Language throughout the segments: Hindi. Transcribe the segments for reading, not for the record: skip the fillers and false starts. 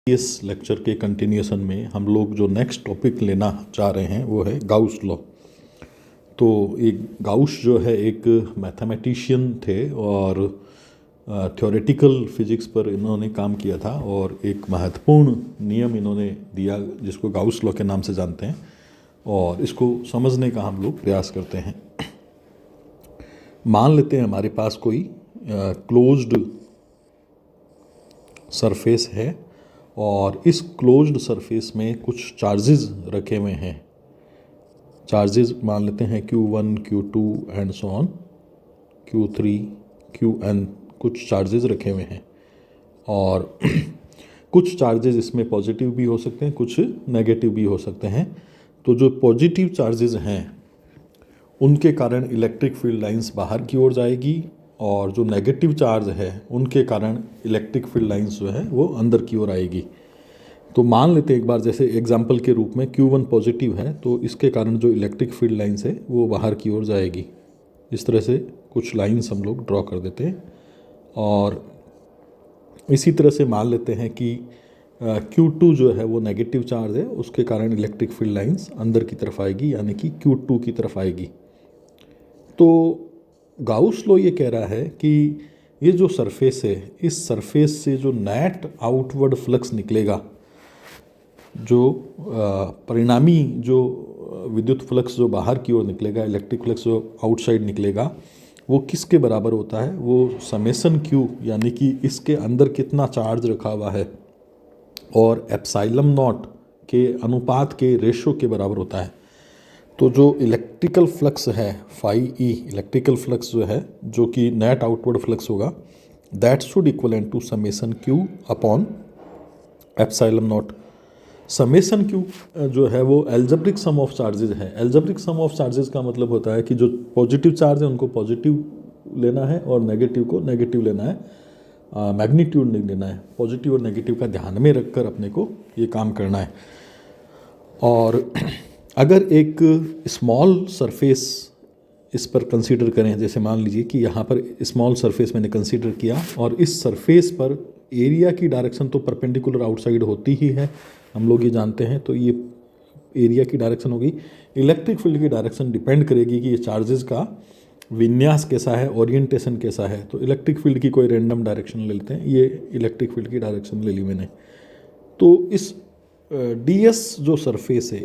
इस लेक्चर के कंटिन्यूएशन में हम लोग जो नेक्स्ट टॉपिक लेना चाह रहे हैं वो है गाउस लॉ। तो एक गाउस जो है एक मैथमेटिशियन थे और थ्योरेटिकल फिजिक्स पर इन्होंने काम किया था और एक महत्वपूर्ण नियम इन्होंने दिया जिसको गाउस लॉ के नाम से जानते हैं, और इसको समझने का हम लोग प्रयास करते हैं। मान लेते हैं हमारे पास कोई क्लोज्ड सरफेस है और इस क्लोज्ड सरफेस में कुछ चार्जेस रखे हुए हैं। चार्जेस मान लेते हैं Q1, Q2 and so on, Q3, Qn, कुछ चार्जेस रखे हुए हैं और कुछ चार्जेस इसमें पॉजिटिव भी हो सकते हैं, कुछ नेगेटिव भी हो सकते हैं। तो जो पॉजिटिव चार्जेस हैं उनके कारण इलेक्ट्रिक फील्ड लाइंस बाहर की ओर जाएगी और जो नेगेटिव चार्ज है उनके कारण इलेक्ट्रिक फील्ड लाइंस जो है वो अंदर की ओर आएगी। तो मान लेते हैं एक बार, जैसे एग्जांपल के रूप में Q1 पॉजिटिव है तो इसके कारण जो इलेक्ट्रिक फील्ड लाइंस है वो बाहर की ओर जाएगी। इस तरह से कुछ लाइंस हम लोग ड्रॉ कर देते हैं और इसी तरह से मान लेते हैं कि Q2 जो है वो नेगेटिव चार्ज है, उसके कारण इलेक्ट्रिक फील्ड लाइंस अंदर की तरफ आएगी, यानी कि Q2 की तरफ आएगी। तो गाउस लॉ ये कह रहा है कि ये जो सरफेस है, इस सरफेस से जो नेट आउटवर्ड फ्लक्स निकलेगा, जो परिणामी जो विद्युत फ्लक्स जो बाहर की ओर निकलेगा, इलेक्ट्रिक फ्लक्स जो आउटसाइड निकलेगा, वो किसके बराबर होता है? वो समेसन Q, यानी कि इसके अंदर कितना चार्ज रखा हुआ है, और एप्सिलॉन नॉट के अनुपात के रेशो के बराबर होता है। तो जो इलेक्ट्रिकल फ्लक्स है फाई ई, इलेक्ट्रिकल फ्लक्स जो है, जो कि नेट आउटवर्ड फ्लक्स होगा, that should equal to summation Q upon epsilon naught. Summation Q जो है वो एल्जेब्रिक सम ऑफ चार्जेस है। एल्जेब्रिक सम ऑफ चार्जेस का मतलब होता है कि जो पॉजिटिव चार्ज है उनको पॉजिटिव लेना है और नेगेटिव को नेगेटिव लेना है, मैग्नीट्यूड नहीं लेना है। पॉजिटिव और नेगेटिव का ध्यान में रखकर अपने को ये काम करना है। और अगर एक स्मॉल सरफेस इस पर कंसीडर करें, जैसे मान लीजिए कि यहाँ पर स्मॉल सरफेस मैंने कंसीडर किया और इस सरफेस पर एरिया की डायरेक्शन तो परपेंडिकुलर आउटसाइड होती ही है, हम लोग ये जानते हैं। तो ये एरिया की डायरेक्शन होगी। इलेक्ट्रिक फील्ड की डायरेक्शन डिपेंड करेगी कि ये चार्जेस का विन्यास कैसा है, ओरिएंटेशन कैसा है। तो इलेक्ट्रिक फील्ड की कोई रैंडम डायरेक्शन ले लेते हैं, ये इलेक्ट्रिक फील्ड की डायरेक्शन ले ली मैंने। तो इस ds जो सरफेस है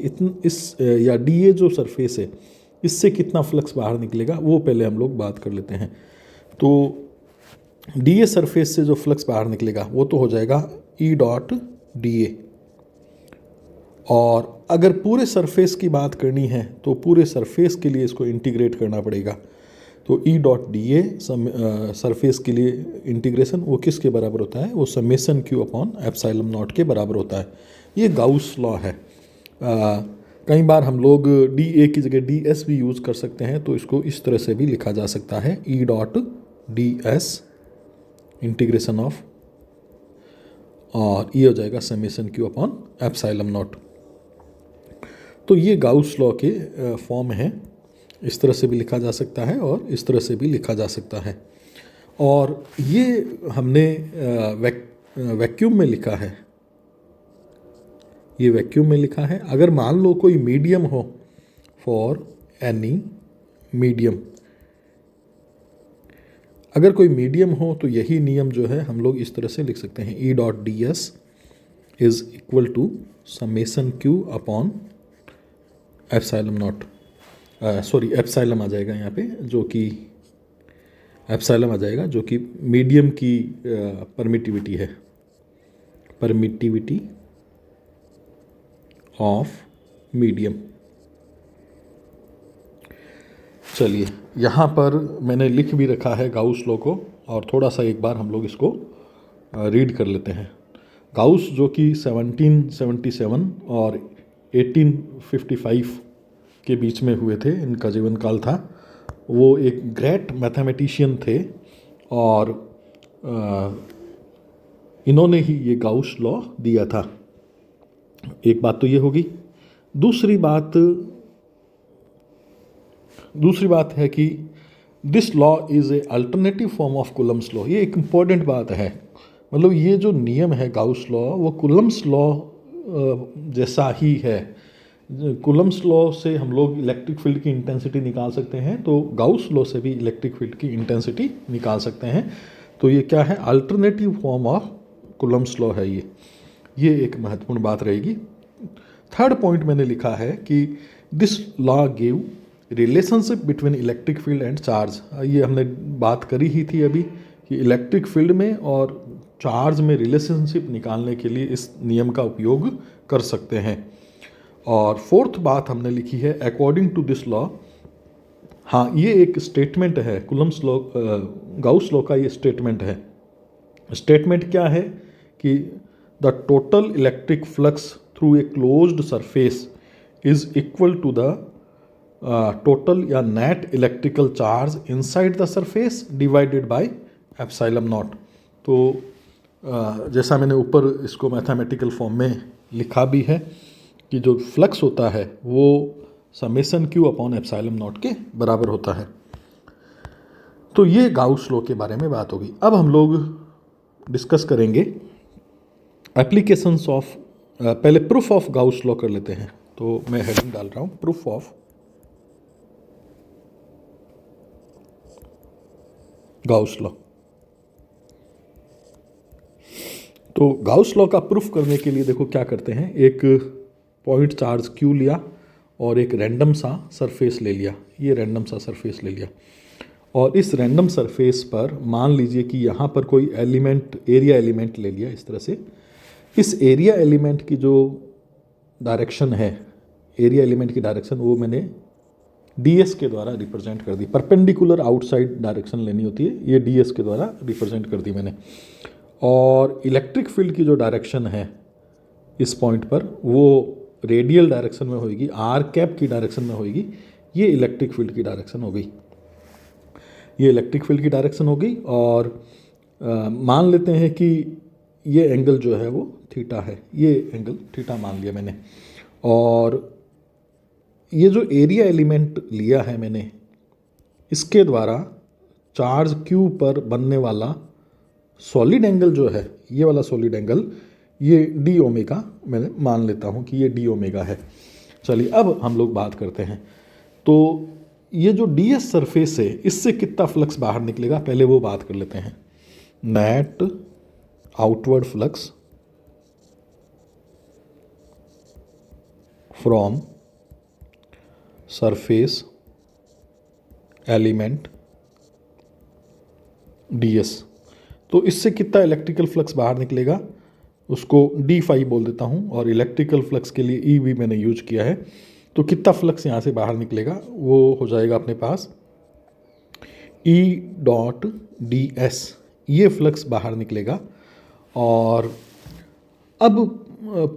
या dA जो सरफेस है, इससे कितना फ्लक्स बाहर निकलेगा वो पहले हम लोग बात कर लेते हैं। तो dA सरफेस से जो फ्लक्स बाहर निकलेगा वो तो हो जाएगा E डॉट dA। और अगर पूरे सरफेस की बात करनी है तो पूरे सरफेस के लिए इसको इंटीग्रेट करना पड़ेगा। तो E डॉट dA सरफेस के लिए इंटीग्रेशन वो किसके बराबर होता है? वो summation Q upon epsilon not के बराबर होता है। ये गाउस लॉ है। कई बार हम लोग dA की जगह ds भी यूज़ कर सकते हैं, तो इसको इस तरह से भी लिखा जा सकता है, E dot ds integration of, और ये हो जाएगा summation Q upon epsilon not. तो ये गाउस लॉ के फॉर्म है। इस तरह से भी लिखा जा सकता है और इस तरह से भी लिखा जा सकता है। और ये हमने वैक्यूम में लिखा है, ये वैक्यूम में लिखा है। अगर मान लो कोई मीडियम हो, फॉर एनी मीडियम, अगर कोई मीडियम हो तो यही नियम जो है हम लोग इस तरह से लिख सकते हैं, E dot ds is equal to summation Q upon epsilon not, sorry epsilon आ जाएगा यहाँ पे, जो कि एप्सिलॉन आ जाएगा जो कि मीडियम की परमिटिविटी है, परमिटिविटी ऑफ मीडियम। चलिए, यहाँ पर मैंने लिख भी रखा है गाउस लॉ को, और थोड़ा सा एक बार हम लोग इसको रीड कर लेते हैं। गाउस जो कि 1777 और 1855 के बीच में हुए थे, इनका जीवन काल था। वो एक ग्रेट मैथमेटिशियन थे और इन्होंने ही ये गाउस लॉ दिया था। एक बात तो ये होगी। दूसरी बात है कि this law is a alternative form of Coulomb's law. ये एक इम्पॉर्टेंट बात है। मतलब ये जो नियम है गाउस लॉ वो कूलम्ब्स लॉ जैसा ही है। कूलम्ब्स लॉ से हम लोग इलेक्ट्रिक फील्ड की इंटेंसिटी निकाल सकते हैं, तो गाउस लॉ से भी इलेक्ट्रिक फील्ड की इंटेंसिटी निकाल सकते हैं। तो ये क्या है, alternative form of Coulomb's law है ये एक महत्वपूर्ण बात रहेगी। थर्ड पॉइंट मैंने लिखा है कि this law give relationship between electric field and charge. ये हमने बात करी ही थी अभी कि इलेक्ट्रिक फील्ड में और चार्ज में रिलेशनशिप निकालने के लिए इस नियम का उपयोग कर सकते हैं। और फोर्थ बात हमने लिखी है अकॉर्डिंग टू दिस लॉ। हाँ, ये एक स्टेटमेंट है, कूलम्ब्स लॉ गाउस लॉ का ये स्टेटमेंट है। स्टेटमेंट क्या है कि the total electric flux through a closed surface is equal to the total या net electrical charge inside the surface divided by epsilon not. तो जैसा मैंने ऊपर इसको मैथमेटिकल फॉर्म में लिखा भी है कि जो फ्लक्स होता है वो summation Q upon epsilon not के बराबर होता है। तो ये गाउस लॉ के बारे में बात होगी। अब हम लोग डिस्कस करेंगे एप्लीकेशंस ऑफ, पहले प्रूफ ऑफ गाउस लॉ कर लेते हैं। तो मैं हेडिंग डाल रहा हूँ प्रूफ ऑफ गाउस लॉ। तो गाउस लॉ का प्रूफ करने के लिए देखो क्या करते हैं, एक पॉइंट चार्ज क्यू लिया और एक रैंडम सा सरफेस ले लिया, ये रैंडम सा सरफेस ले लिया, और इस रैंडम सरफेस पर मान लीजिए कि यहाँ पर कोई एलिमेंट, एरिया एलिमेंट ले लिया इस तरह से। इस एरिया एलिमेंट की जो डायरेक्शन है, एरिया एलिमेंट की डायरेक्शन वो मैंने ds के द्वारा रिप्रेजेंट कर दी। परपेंडिकुलर आउटसाइड डायरेक्शन लेनी होती है, ये ds के द्वारा रिप्रेजेंट कर दी मैंने। और इलेक्ट्रिक फील्ड की जो डायरेक्शन है इस पॉइंट पर वो रेडियल डायरेक्शन में होगी, आर कैप की डायरेक्शन में होगी। ये इलेक्ट्रिक फील्ड की डायरेक्शन हो गई, ये इलेक्ट्रिक फील्ड की डायरेक्शन हो गई। और मान लेते हैं कि ये एंगल जो है वो थीटा है, ये एंगल थीटा मान लिया मैंने। और ये जो एरिया एलिमेंट लिया है मैंने, इसके द्वारा चार्ज क्यू पर बनने वाला सॉलिड एंगल जो है, ये वाला सॉलिड एंगल, ये डी ओमेगा मैंने मान लेता हूँ कि ये डी ओमेगा है। चलिए अब हम लोग बात करते हैं। तो ये जो डी एस सरफेस है, इससे कितना फ्लक्स बाहर निकलेगा पहले वो बात कर लेते हैं। Net outward flux from surface element ds। तो इससे कितना इलेक्ट्रिकल फ्लक्स बाहर निकलेगा उसको d5 बोल देता हूँ, और इलेक्ट्रिकल फ्लक्स के लिए e भी मैंने यूज किया है। तो कितना फ्लक्स यहाँ से बाहर निकलेगा वो हो जाएगा अपने पास E डॉट ds, ये फ्लक्स बाहर निकलेगा। और अब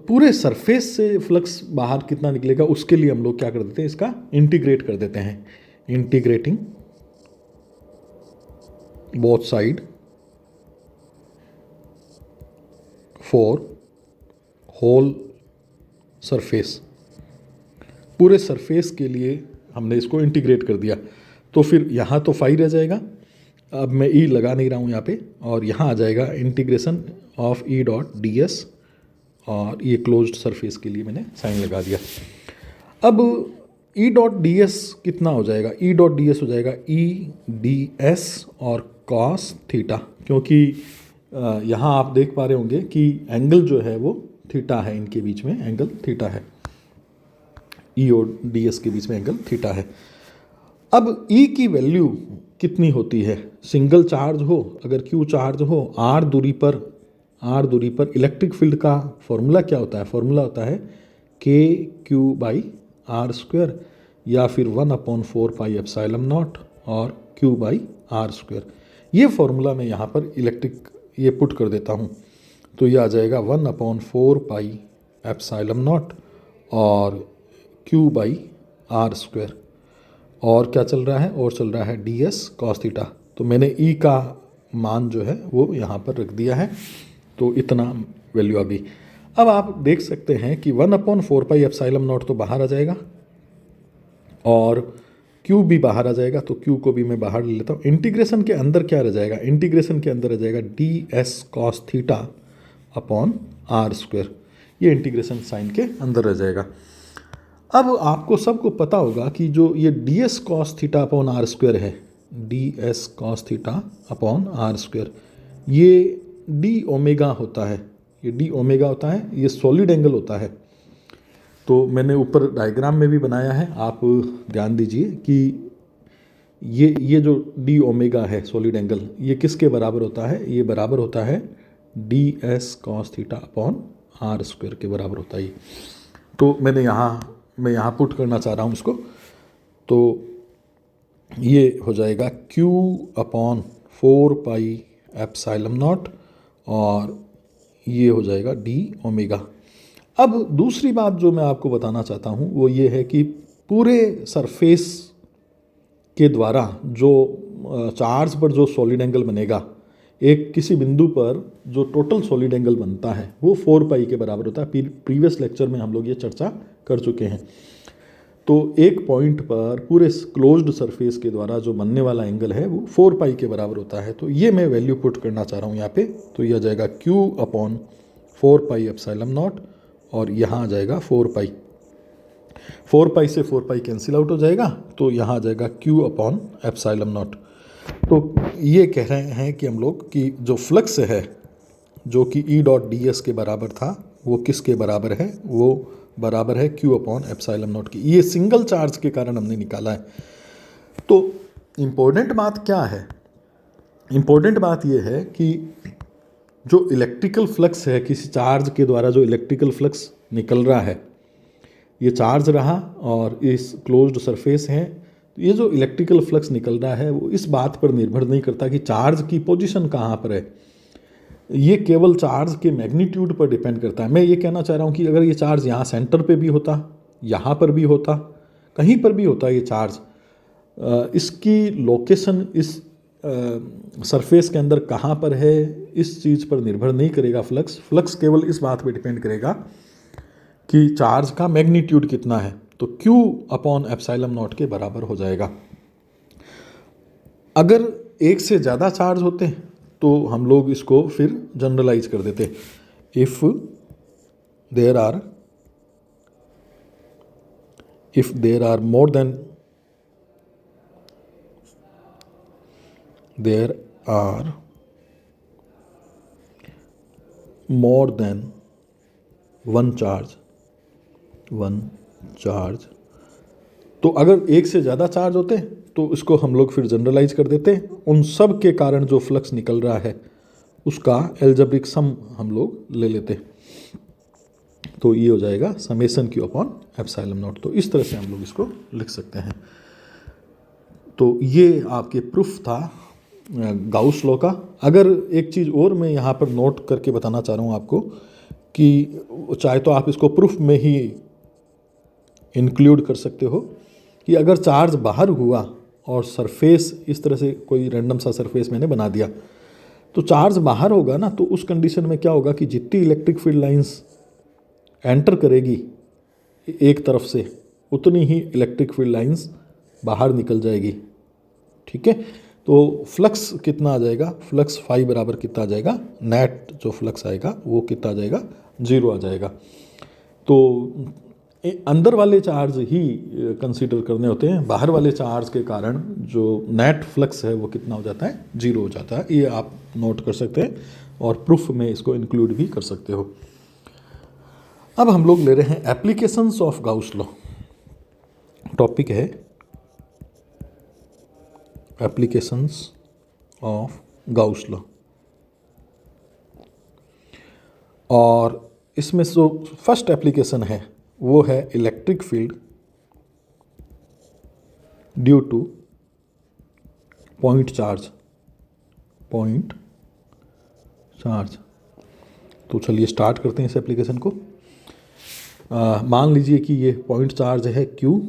पूरे सरफेस से फ्लक्स बाहर कितना निकलेगा उसके लिए हम लोग क्या कर देते हैं, इसका इंटीग्रेट कर देते हैं। Integrating both side for whole surface, पूरे सरफेस के लिए हमने इसको इंटीग्रेट कर दिया। तो फिर यहाँ तो फाई रह जाएगा, अब मैं ई लगा नहीं रहा हूँ यहाँ पे, और यहाँ आ जाएगा integration of E dot d S, और ये क्लोज्ड सरफेस के लिए मैंने साइन लगा दिया। अब ई डॉट डी एस कितना हो जाएगा, ई डॉट डी एस हो जाएगा ई डी एस और कॉस थीटा, क्योंकि यहाँ आप देख पा रहे होंगे कि एंगल जो है वो थीटा है, इनके बीच में एंगल थीटा है, ई और डी एस के बीच में एंगल थीटा है। अब ई की वैल्यू कितनी होती है, सिंगल चार्ज हो, अगर क्यू चार्ज हो, आर दूरी पर इलेक्ट्रिक फील्ड का फॉर्मूला क्या होता है, फॉर्मूला होता है के क्यू बाई आर स्क्वायर, या फिर 1/4 पाई एप्सिलॉन नॉट और क्यू बाई आर स्क्वायर। ये फॉर्मूला मैं यहाँ पर इलेक्ट्रिक ये पुट कर देता हूँ, तो ये आ जाएगा 1/4 पाई एप्सिलॉन नॉट और क्यू बाई आर स्क्वायर। और क्या चल रहा है, और चल रहा है डी एस कॉस थीटा। तो मैंने ई का मान जो है वो यहाँ पर रख दिया है, तो इतना वैल्यू आ गई। अब आप देख सकते हैं कि 1/4 पाई एप्सिलॉन नॉट तो बाहर आ जाएगा, और क्यू भी बाहर आ जाएगा, तो क्यू को भी मैं बाहर ले लेता हूँ। इंटीग्रेशन के अंदर क्या रह जाएगा, इंटीग्रेशन के अंदर रह जाएगा d S cos theta upon are square, ये इंटीग्रेशन साइन के अंदर रह जाएगा। अब आपको सबको पता होगा कि जो ये D S cos theta upon are square है, D S cos theta upon are square, ये डी ओमेगा होता है, ये डी ओमेगा होता है, ये सॉलिड एंगल होता है। तो मैंने ऊपर डायग्राम में भी बनाया है, आप ध्यान दीजिए कि ये जो डी ओमेगा है सॉलिड एंगल, ये किसके बराबर होता है, ये बराबर होता है D S cos theta upon are square के बराबर होता है। तो मैं यहाँ पुट करना चाह रहा हूँ इसको, तो ये हो जाएगा Q upon 4 pi epsilon naught, और ये हो जाएगा डी ओमेगा। अब दूसरी बात जो मैं आपको बताना चाहता हूँ वो ये है कि पूरे सरफेस के द्वारा जो चार्ज पर जो सॉलिड एंगल बनेगा, एक किसी बिंदु पर जो टोटल सॉलिड एंगल बनता है वो 4 पाई के बराबर होता है। प्रीवियस लेक्चर में हम लोग ये चर्चा कर चुके हैं। तो एक पॉइंट पर पूरे क्लोज्ड सरफेस के द्वारा जो बनने वाला एंगल है वो 4 पाई के बराबर होता है। तो ये मैं वैल्यू पुट करना चाह रहा हूँ यहाँ पे, तो यह जाएगा Q upon 4 pi epsilon naught, और यहाँ आ जाएगा 4 पाई, 4 पाई से 4 पाई कैंसिल आउट हो जाएगा, तो यहाँ आ जाएगा Q अपॉन एप्सिलॉन नॉट। तो ये कह रहे हैं कि हम लोग कि जो फ्लक्स है जो कि E डॉट डी एस के बराबर था, वो किसके बराबर है, वो बराबर है Q अपॉन एप्सिलॉन नॉट की। ये सिंगल चार्ज के कारण हमने निकाला है। तो इम्पोर्टेंट बात क्या है, इम्पोर्टेंट बात ये है कि जो इलेक्ट्रिकल फ्लक्स है, किसी चार्ज के द्वारा जो इलेक्ट्रिकल फ्लक्स निकल रहा है, ये चार्ज रहा और इस क्लोज्ड सरफेस है, तो ये जो इलेक्ट्रिकल फ्लक्स निकल रहा है वो इस बात पर निर्भर नहीं करता कि चार्ज की पोजीशन कहाँ पर है, ये केवल चार्ज के मैग्नीट्यूड पर डिपेंड करता है। मैं ये कहना चाह रहा हूँ कि अगर ये चार्ज यहाँ सेंटर पे भी होता, यहाँ पर भी होता, कहीं पर भी होता ये चार्ज, इसकी लोकेशन इस सरफेस के अंदर कहाँ पर है इस चीज़ पर निर्भर नहीं करेगा फ्लक्स केवल इस बात पर डिपेंड करेगा कि चार्ज का मैग्नीट्यूड कितना है। तो Q अपॉन एप्सिलॉन नॉट के बराबर हो जाएगा। अगर एक से ज़्यादा चार्ज होते तो हम लोग इसको फिर जनरलाइज कर देते, if there are more than one charge, तो अगर एक से ज़्यादा चार्ज होते तो इसको हम लोग फिर जनरलाइज कर देते, उन सब के कारण जो फ्लक्स निकल रहा है उसका एल्जेब्रिक सम हम लोग ले लेते, तो ये हो जाएगा summation Q upon epsilon not. तो इस तरह से हम लोग इसको लिख सकते हैं। तो ये आपके प्रूफ था गाउस लॉ का। अगर एक चीज़ और मैं यहाँ पर नोट करके बताना चाह रहा हूँ आपको कि चाहे तो आप इसको प्रूफ में ही इंक्लूड कर सकते हो कि अगर चार्ज बाहर हुआ और सरफेस इस तरह से कोई रैंडम सा सरफेस मैंने बना दिया, तो चार्ज बाहर होगा ना, तो उस कंडीशन में क्या होगा कि जितनी इलेक्ट्रिक फील्ड लाइंस एंटर करेगी एक तरफ से, उतनी ही इलेक्ट्रिक फील्ड लाइंस बाहर निकल जाएगी। ठीक है, तो फ्लक्स कितना आ जाएगा, फ्लक्स फाई बराबर कितना आ जाएगा, नेट जो फ्लक्स आएगा वो कितना आ जाएगा, 0 आ जाएगा। तो अंदर वाले चार्ज ही कंसीडर करने होते हैं, बाहर वाले चार्ज के कारण जो नेट फ्लक्स है वो कितना हो जाता है, 0 हो जाता है। ये आप नोट कर सकते हैं और प्रूफ में इसको इंक्लूड भी कर सकते हो। अब हम लोग ले रहे हैं applications of Gauss law. Topic है एप्लीकेशंस ऑफ गाउस लॉ, और इसमें जो फर्स्ट एप्लीकेशन है वो है electric field due two point charge. तो चलिए स्टार्ट करते हैं इस एप्लीकेशन को। मान लीजिए कि ये पॉइंट चार्ज है Q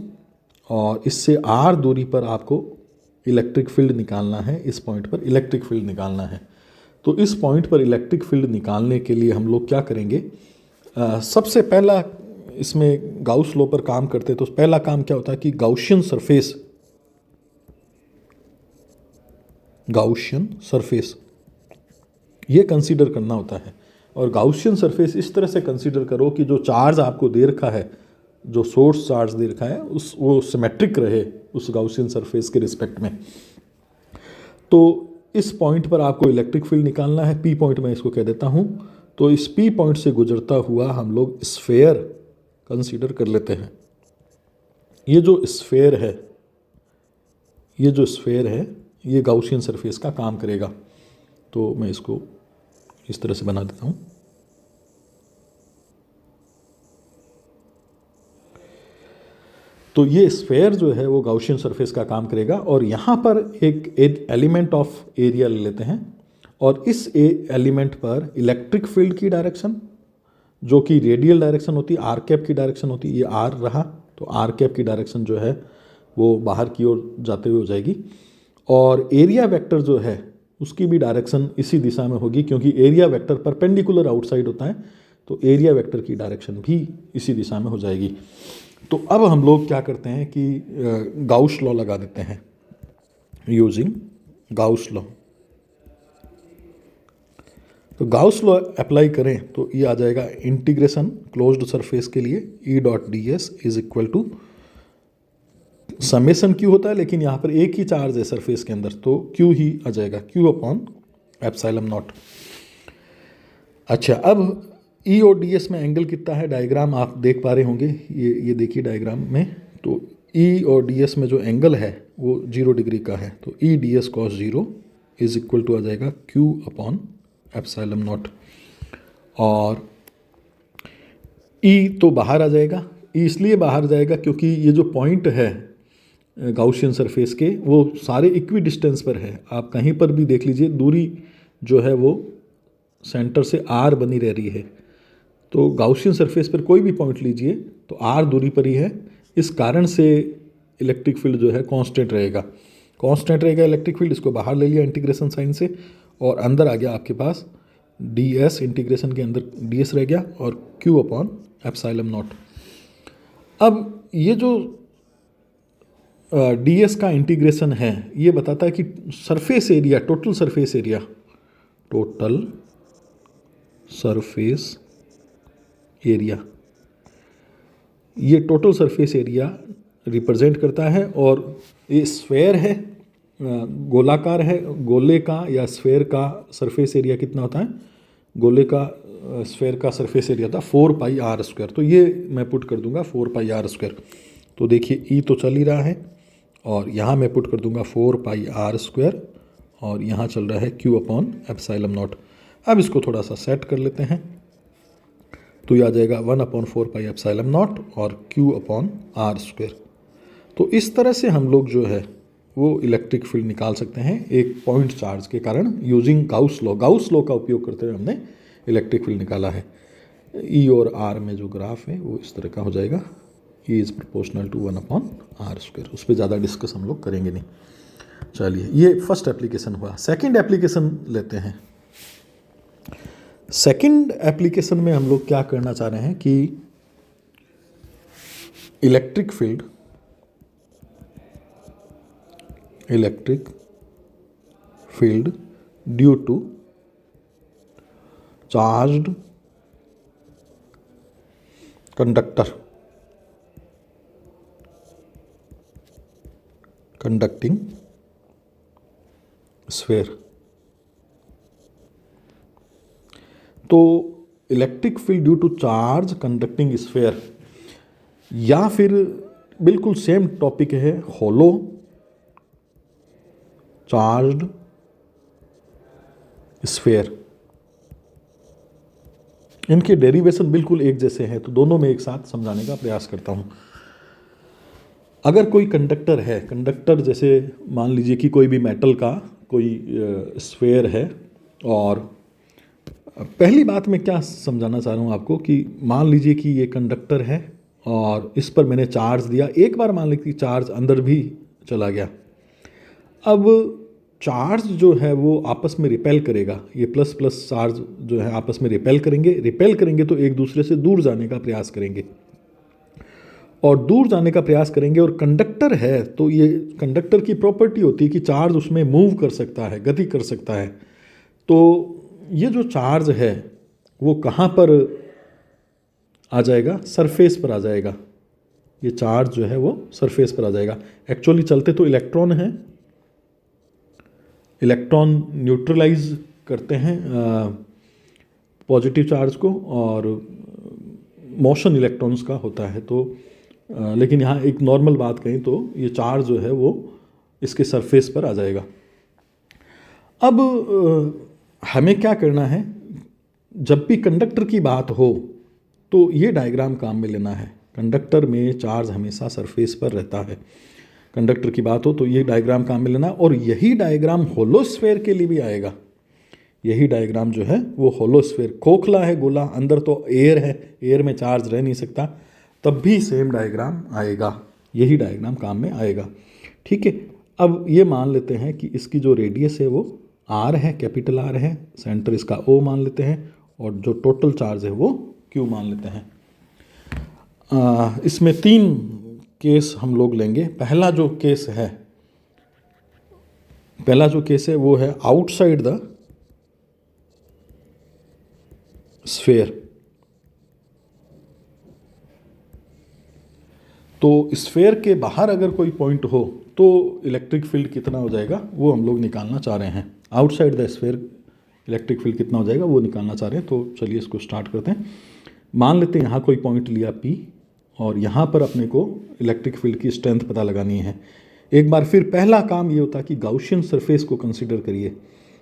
और इससे R दूरी पर आपको इलेक्ट्रिक फील्ड निकालना है, इस पॉइंट पर इलेक्ट्रिक फील्ड निकालना है। तो इस पॉइंट पर इलेक्ट्रिक फील्ड निकालने के लिए हम लोग क्या करेंगे, सबसे पहला इसमें गाउस लॉ पर काम करते हैं। तो पहला काम क्या होता है कि गाउशियन सरफेस गाउशियन सरफेस, ये कंसीडर करना होता है। और गाउशियन सरफेस इस तरह से कंसीडर करो कि जो चार्ज आपको दे रखा है, जो सोर्स चार्ज दे रखा है, वो सिमेट्रिक रहे उस गाउशियन सरफेस के रिस्पेक्ट में। तो इस पॉइंट पर आपको इलेक्ट्रिक फील्ड निकालना है, पी पॉइंट मैं इसको कह देता हूँ। तो इस पी पॉइंट से गुजरता हुआ हम लोग स्फेयर कंसीडर कर लेते हैं। ये जो स्फेयर है, ये गाउशियन सरफेस का काम करेगा। तो मैं इसको इस तरह से बना देता हूँ। तो ये स्फेयर जो है वो गाउशियन सरफेस का काम करेगा। और यहाँ पर एक एलिमेंट ऑफ एरिया ले लेते हैं, और इस एलिमेंट पर इलेक्ट्रिक फील्ड की डायरेक्शन, जो कि रेडियल डायरेक्शन होती है, आर कैप की डायरेक्शन होती है, ये आर रहा, तो आर कैप की डायरेक्शन जो है वो बाहर की ओर जाते हुए हो जाएगी। और एरिया वेक्टर जो है उसकी भी डायरेक्शन इसी दिशा में होगी, क्योंकि एरिया वेक्टर परपेंडिकुलर आउटसाइड होता है, तो एरिया वेक्टर की डायरेक्शन भी इसी दिशा में हो जाएगी। तो अब हम लोग क्या करते हैं कि गाउस लॉ लगा देते हैं, यूजिंग गाउस लॉ। तो गाउस लॉ अप्लाई करें तो ये आ जाएगा इंटीग्रेशन क्लोज्ड सरफेस के लिए E dot d s is equal to summation Q होता है, लेकिन यहाँ पर एक ही चार्ज है सरफेस के अंदर, तो क्यू ही आ जाएगा, क्यू अपॉन एप्सिलॉन नॉट। अच्छा, अब ई और डी एस में एंगल कितना है, डायग्राम आप देख पा रहे होंगे, ये देखिए डायग्राम में। तो ई और डी एस में जो एंगल है वो 0 डिग्री का है, तो E D S cos 0 is equal to आ जाएगा क्यू अपॉन एप्सिलॉन नॉट। और ई तो बाहर आ जाएगा, ई इसलिए बाहर जाएगा क्योंकि ये जो पॉइंट है गाउशियन सरफेस के वो सारे इक्वी डिस्टेंस पर है। आप कहीं पर भी देख लीजिए, दूरी जो है वो सेंटर से आर बनी रह रही है। तो गाउशियन सरफेस पर कोई भी पॉइंट लीजिए तो आर दूरी पर ही है, इस कारण से इलेक्ट्रिक फील्ड जो है कांस्टेंट रहेगा इलेक्ट्रिक फील्ड। इसको बाहर ले लिया इंटीग्रेशन साइन से, और अंदर आ गया आपके पास डी एस, इंटीग्रेशन के अंदर डी एस रह गया, और क्यू अपॉन एप्सिलॉन नॉट। अब ये जो डी एस का इंटीग्रेशन है ये बताता है कि surface area, total surface area, ये टोटल सरफेस एरिया रिप्रेजेंट करता है। और ये स्फेयर है, गोलाकार है, गोले का या स्फेयर का सरफेस एरिया कितना होता है, गोले का स्फेयर का सरफेस एरिया था 4 पाई आर स्क्वायर। तो ये मैं पुट कर दूंगा 4 पाई आर स्क्वायर। तो देखिए ई तो चल ही रहा है, और यहाँ मैं पुट कर दूंगा 4 पाई आर स्क्वायर, और यहाँ चल रहा है क्यू अपॉन एप्सिलॉन नॉट। अब इसको थोड़ा सा सेट कर लेते हैं, तो ये आ जाएगा 1/4 पाई एप्सिलॉन नॉट और क्यू अपॉन आर स्क्वायर। तो इस तरह से हम लोग जो है वो इलेक्ट्रिक फील्ड निकाल सकते हैं एक पॉइंट चार्ज के कारण, यूजिंग गाउस लॉ का उपयोग करते हुए हमने इलेक्ट्रिक फील्ड निकाला है। ई और आर में जो ग्राफ है वो इस तरह का हो जाएगा, E is proportional to 1/r square. उस पर ज़्यादा डिस्कस हम लोग करेंगे नहीं। चलिए, ये फर्स्ट एप्लीकेशन हुआ। सेकंड एप्लीकेशन लेते हैं। सेकंड एप्लीकेशन में हम लोग क्या करना चाह रहे हैं कि electric field due to charged conducting sphere. तो electric field due to charge conducting sphere, या फिर बिल्कुल सेम टॉपिक है होलो चार्ज्ड स्फेयर। इनके डेरिवेशन बिल्कुल एक जैसे हैं, तो दोनों में एक साथ समझाने का प्रयास करता हूँ। अगर कोई कंडक्टर है, कंडक्टर जैसे मान लीजिए कि कोई भी मेटल का कोई स्फेयर है, और पहली बात मैं क्या समझाना चाह रहा हूँ आपको कि मान लीजिए कि ये कंडक्टर है और इस पर मैंने चार्ज दिया, एक बार मान लीजिए चार्ज अंदर भी चला गया। अब चार्ज जो है वो आपस में रिपेल करेगा, ये प्लस प्लस चार्ज जो है आपस में रिपेल करेंगे तो एक दूसरे से दूर जाने का प्रयास करेंगे। और दूर जाने का प्रयास करेंगे, और कंडक्टर है तो ये कंडक्टर की प्रॉपर्टी होती है कि चार्ज उसमें मूव कर सकता है, गति कर सकता है। तो ये जो चार्ज है वो कहाँ पर आ जाएगा? सरफेस पर आ जाएगा। ये चार्ज जो है वो सरफेस पर आ जाएगा। एक्चुअली चलते तो इलेक्ट्रॉन हैं, इलेक्ट्रॉन न्यूट्रलाइज करते हैं पॉजिटिव चार्ज को, और मोशन इलेक्ट्रॉन्स का होता है। तो लेकिन यहाँ एक नॉर्मल बात कहें तो ये चार्ज जो है वो इसके सरफेस पर आ जाएगा। अब हमें क्या करना है, जब भी कंडक्टर की बात हो तो ये डायग्राम काम में लेना है। कंडक्टर में चार्ज हमेशा सरफेस पर रहता है। कंडक्टर की बात हो तो ये डायग्राम काम में लेना, और यही डायग्राम होलोस्फेयर के लिए भी आएगा। यही डायग्राम जो है वो होलोस्फेयर, खोखला है गोला, अंदर तो एयर है, एयर में चार्ज रह नहीं सकता, तब भी सेम डायग्राम आएगा, यही डायग्राम काम में आएगा। ठीक है, अब ये मान लेते हैं कि इसकी जो रेडियस है वो आर है, कैपिटल आर है, सेंटर इसका ओ मान लेते हैं, और जो टोटल चार्ज है वो क्यू मान लेते हैं। इसमें 3 केस हम लोग लेंगे। पहला जो केस है वो है आउटसाइड द स्फेयर। तो स्फेयर के बाहर अगर कोई पॉइंट हो तो इलेक्ट्रिक फील्ड कितना हो जाएगा वो हम लोग निकालना चाह रहे हैं। Outside the sphere electric field कितना हो जाएगा वो निकालना चाह रहे हैं। तो चलिए इसको स्टार्ट करते हैं। मान लेते हैं यहाँ कोई पॉइंट लिया P, और यहाँ पर अपने को इलेक्ट्रिक फील्ड की स्ट्रेंथ पता लगानी है। एक बार फिर पहला काम ये होता है कि गाउशियन सरफेस को कंसीडर करिए।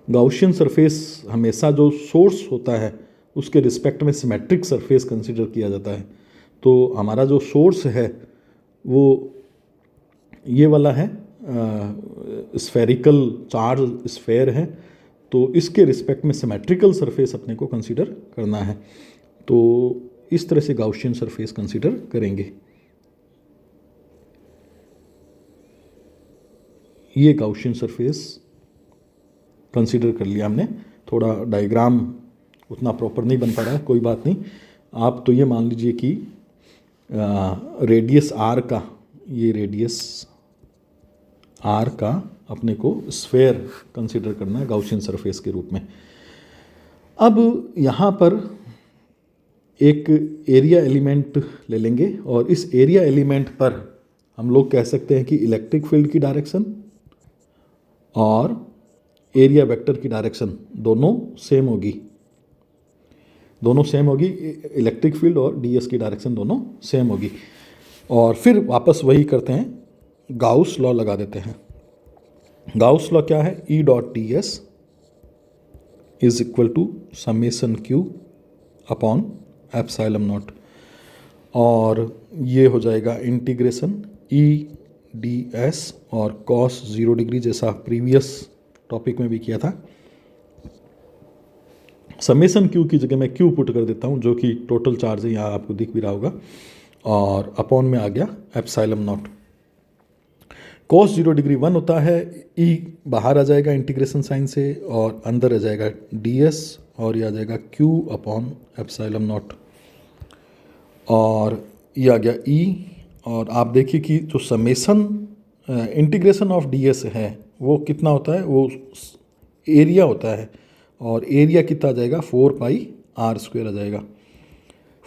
गाउशियन सरफेस हमेशा जो सोर्स होता है उसके रिस्पेक्ट में सिमेट्रिक सरफेस कंसीडर किया जाता है। तो हमारा जो सोर्स है वो ये वाला है, स्फेरिकल चार्ज स्फेयर है, तो इसके रिस्पेक्ट में सिमेट्रिकल सरफेस अपने को कंसीडर करना है। तो इस तरह से गाउशियन सरफेस कंसीडर करेंगे। ये गाउशियन सरफेस कंसीडर कर लिया हमने। थोड़ा डायग्राम उतना प्रॉपर नहीं बन पा रहा है, कोई बात नहीं। आप तो ये मान लीजिए कि रेडियस आर का, ये रेडियस आर का अपने को स्फेयर कंसीडर करना है गाउशियन सरफेस के रूप में। अब यहाँ पर एक एरिया एलिमेंट ले लेंगे, और इस एरिया एलिमेंट पर हम लोग कह सकते हैं कि इलेक्ट्रिक फील्ड की डायरेक्शन और एरिया वेक्टर की डायरेक्शन दोनों सेम होगी। इलेक्ट्रिक फील्ड और ds की डायरेक्शन दोनों सेम होगी। और फिर वापस वही करते हैं, गाउस लॉ लगा देते हैं। गाउस लॉ क्या है? E dot ds is equal to summation q upon epsilon naught, और ये हो जाएगा इंटीग्रेशन E ds और cos 0 डिग्री, जैसा प्रीवियस टॉपिक में भी किया था। समेसन q की जगह मैं q पुट कर देता हूँ, जो कि टोटल चार्ज है, यहाँ आपको दिख भी रहा होगा, और अपॉन में आ गया एप्सिलॉन नॉट। cos 0 डिग्री 1 होता है, E बाहर आ जाएगा इंटीग्रेशन साइन से, और अंदर आ जाएगा ds, और ये आ जाएगा q अपॉन एप्सिलॉन नॉट, और ये आ गया E। और आप देखिए कि जो समेसन इंटीग्रेशन ऑफ ds है वो कितना होता है, वो एरिया होता है, और एरिया कितना आ जाएगा? 4πr² आ जाएगा।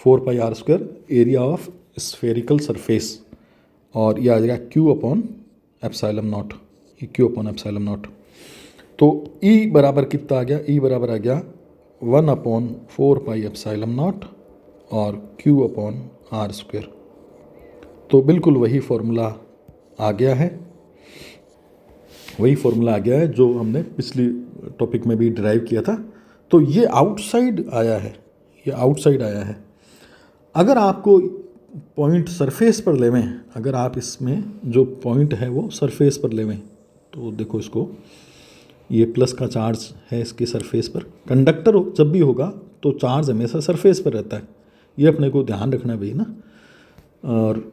4πr² area of spherical surface, और ये आ जाएगा q अपॉन एप्सिलॉन नॉट, ये q अपॉन एप्सिलॉन नॉट। तो E बराबर कितना आ गया? E बराबर आ गया 1/4π एप्सिलॉन नॉट और q अपॉन r²। तो बिल्कुल वही फॉर्मूला आ गया है, जो हमने पिछली टॉपिक में भी डिराइव किया था। तो ये आउटसाइड आया है, अगर आपको पॉइंट सरफेस पर लेवें, अगर आप इसमें जो पॉइंट है वो सरफेस पर लेवें, तो देखो इसको, ये प्लस का चार्ज है इसके सरफेस पर। कंडक्टर जब भी होगा तो चार्ज हमेशा सरफेस पर रहता है, ये अपने को ध्यान रखना भाई ना। और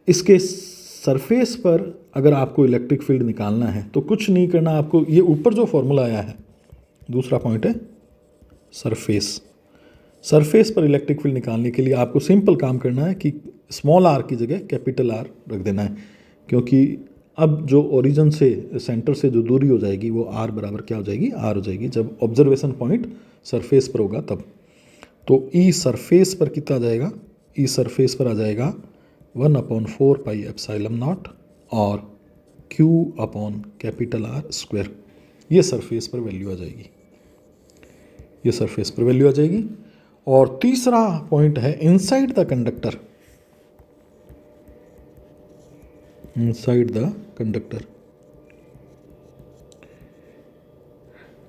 इसके सरफेस पर अगर आपको इलेक्ट्रिक फील्ड निकालना है तो कुछ नहीं करना आपको, ये ऊपर जो फॉर्मूला आया है, दूसरा पॉइंट है सरफेस पर इलेक्ट्रिक फील्ड निकालने के लिए आपको सिंपल काम करना है कि स्मॉल आर की जगह कैपिटल आर रख देना है, क्योंकि अब जो ओरिजिन से सेंटर से जो दूरी हो जाएगी वो आर बराबर क्या हो जाएगी, आर हो जाएगी, जब ऑब्जर्वेशन पॉइंट सरफेस पर होगा तब। तो ई सरफेस पर कितना आ जाएगा, ई सरफेस पर आ जाएगा 1/4πε0 और Q upon capital R square. ये सरफेस पर वैल्यू आ जाएगी, ये सरफेस पर वैल्यू आ जाएगी। और तीसरा पॉइंट है inside the conductor, inside the conductor.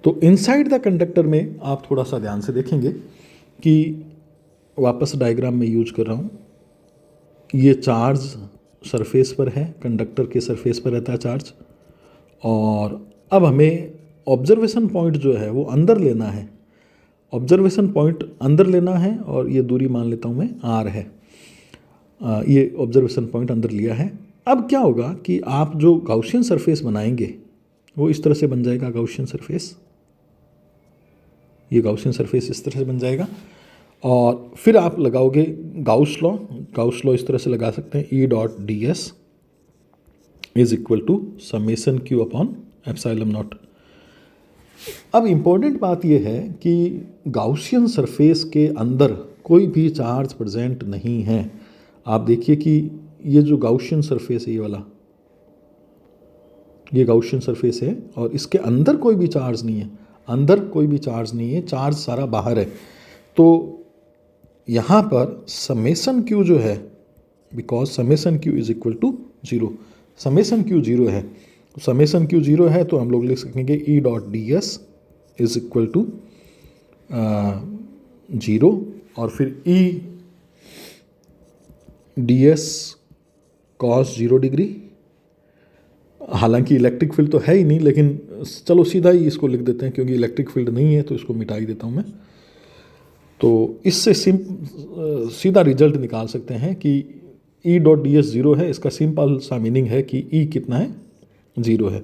तो इनसाइड द कंडक्टर में आप थोड़ा सा ध्यान से देखेंगे कि वापस डायग्राम में यूज कर रहा हूँ, ये चार्ज सरफेस पर है, कंडक्टर के सरफेस पर रहता है चार्ज, और अब हमें ऑब्जर्वेशन पॉइंट जो है वो अंदर लेना है, ऑब्जर्वेशन पॉइंट अंदर लेना है, और ये दूरी मान लेता हूँ मैं आर है। ये ऑब्जर्वेशन पॉइंट अंदर लिया है। अब क्या होगा कि आप जो गाउसियन सरफेस बनाएंगे वो इस तरह से बन जाएगा, गाउसियन सरफेस, ये गाउसियन सरफेस इस तरह से बन जाएगा। और फिर आप लगाओगे गाउस लॉ, गाउस लॉ इस तरह से लगा सकते हैं, E dot d s is equal to summation Q upon epsilon naught. अब इम्पोर्टेंट बात यह है कि गाउसियन सरफेस के अंदर कोई भी चार्ज प्रेजेंट नहीं है। आप देखिए कि ये जो गाउसियन सरफेस है, ये वाला, ये गाउसियन सरफेस है और इसके अंदर कोई भी चार्ज नहीं है, अंदर कोई भी चार्ज नहीं है, चार्ज सारा बाहर है। तो यहाँ पर समेसन क्यू जो है, because summation Q is equal to zero, summation Q zero है, समेसन क्यू जीरो है तो हम लोग लिख सकेंगे E dot d s is equal to zero, और फिर E D S cos 0 degree. हालांकि इलेक्ट्रिक फील्ड तो है ही नहीं, लेकिन चलो सीधा ही इसको लिख देते हैं, क्योंकि इलेक्ट्रिक फील्ड नहीं है तो इसको मिटा ही देता हूँ मैं। तो इससे सीधा रिजल्ट निकाल सकते हैं कि ई डॉट डी एस जीरो है, इसका सिंपल सा मीनिंग है कि ई कितना है, जीरो है।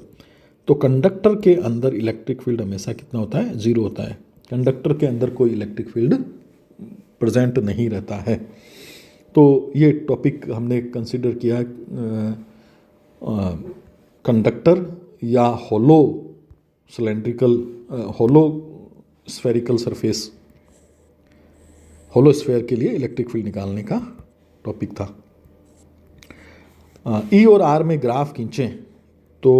तो कंडक्टर के अंदर इलेक्ट्रिक फील्ड हमेशा कितना होता है, जीरो होता है। कंडक्टर के अंदर कोई इलेक्ट्रिक फील्ड प्रेजेंट नहीं रहता है। तो ये टॉपिक हमने कंसिडर किया कंडक्टर या hollow cylindrical, hollow spherical surface, hollow sphere के लिए इलेक्ट्रिक फील्ड निकालने का टॉपिक था। ई और आर में ग्राफ खींचें तो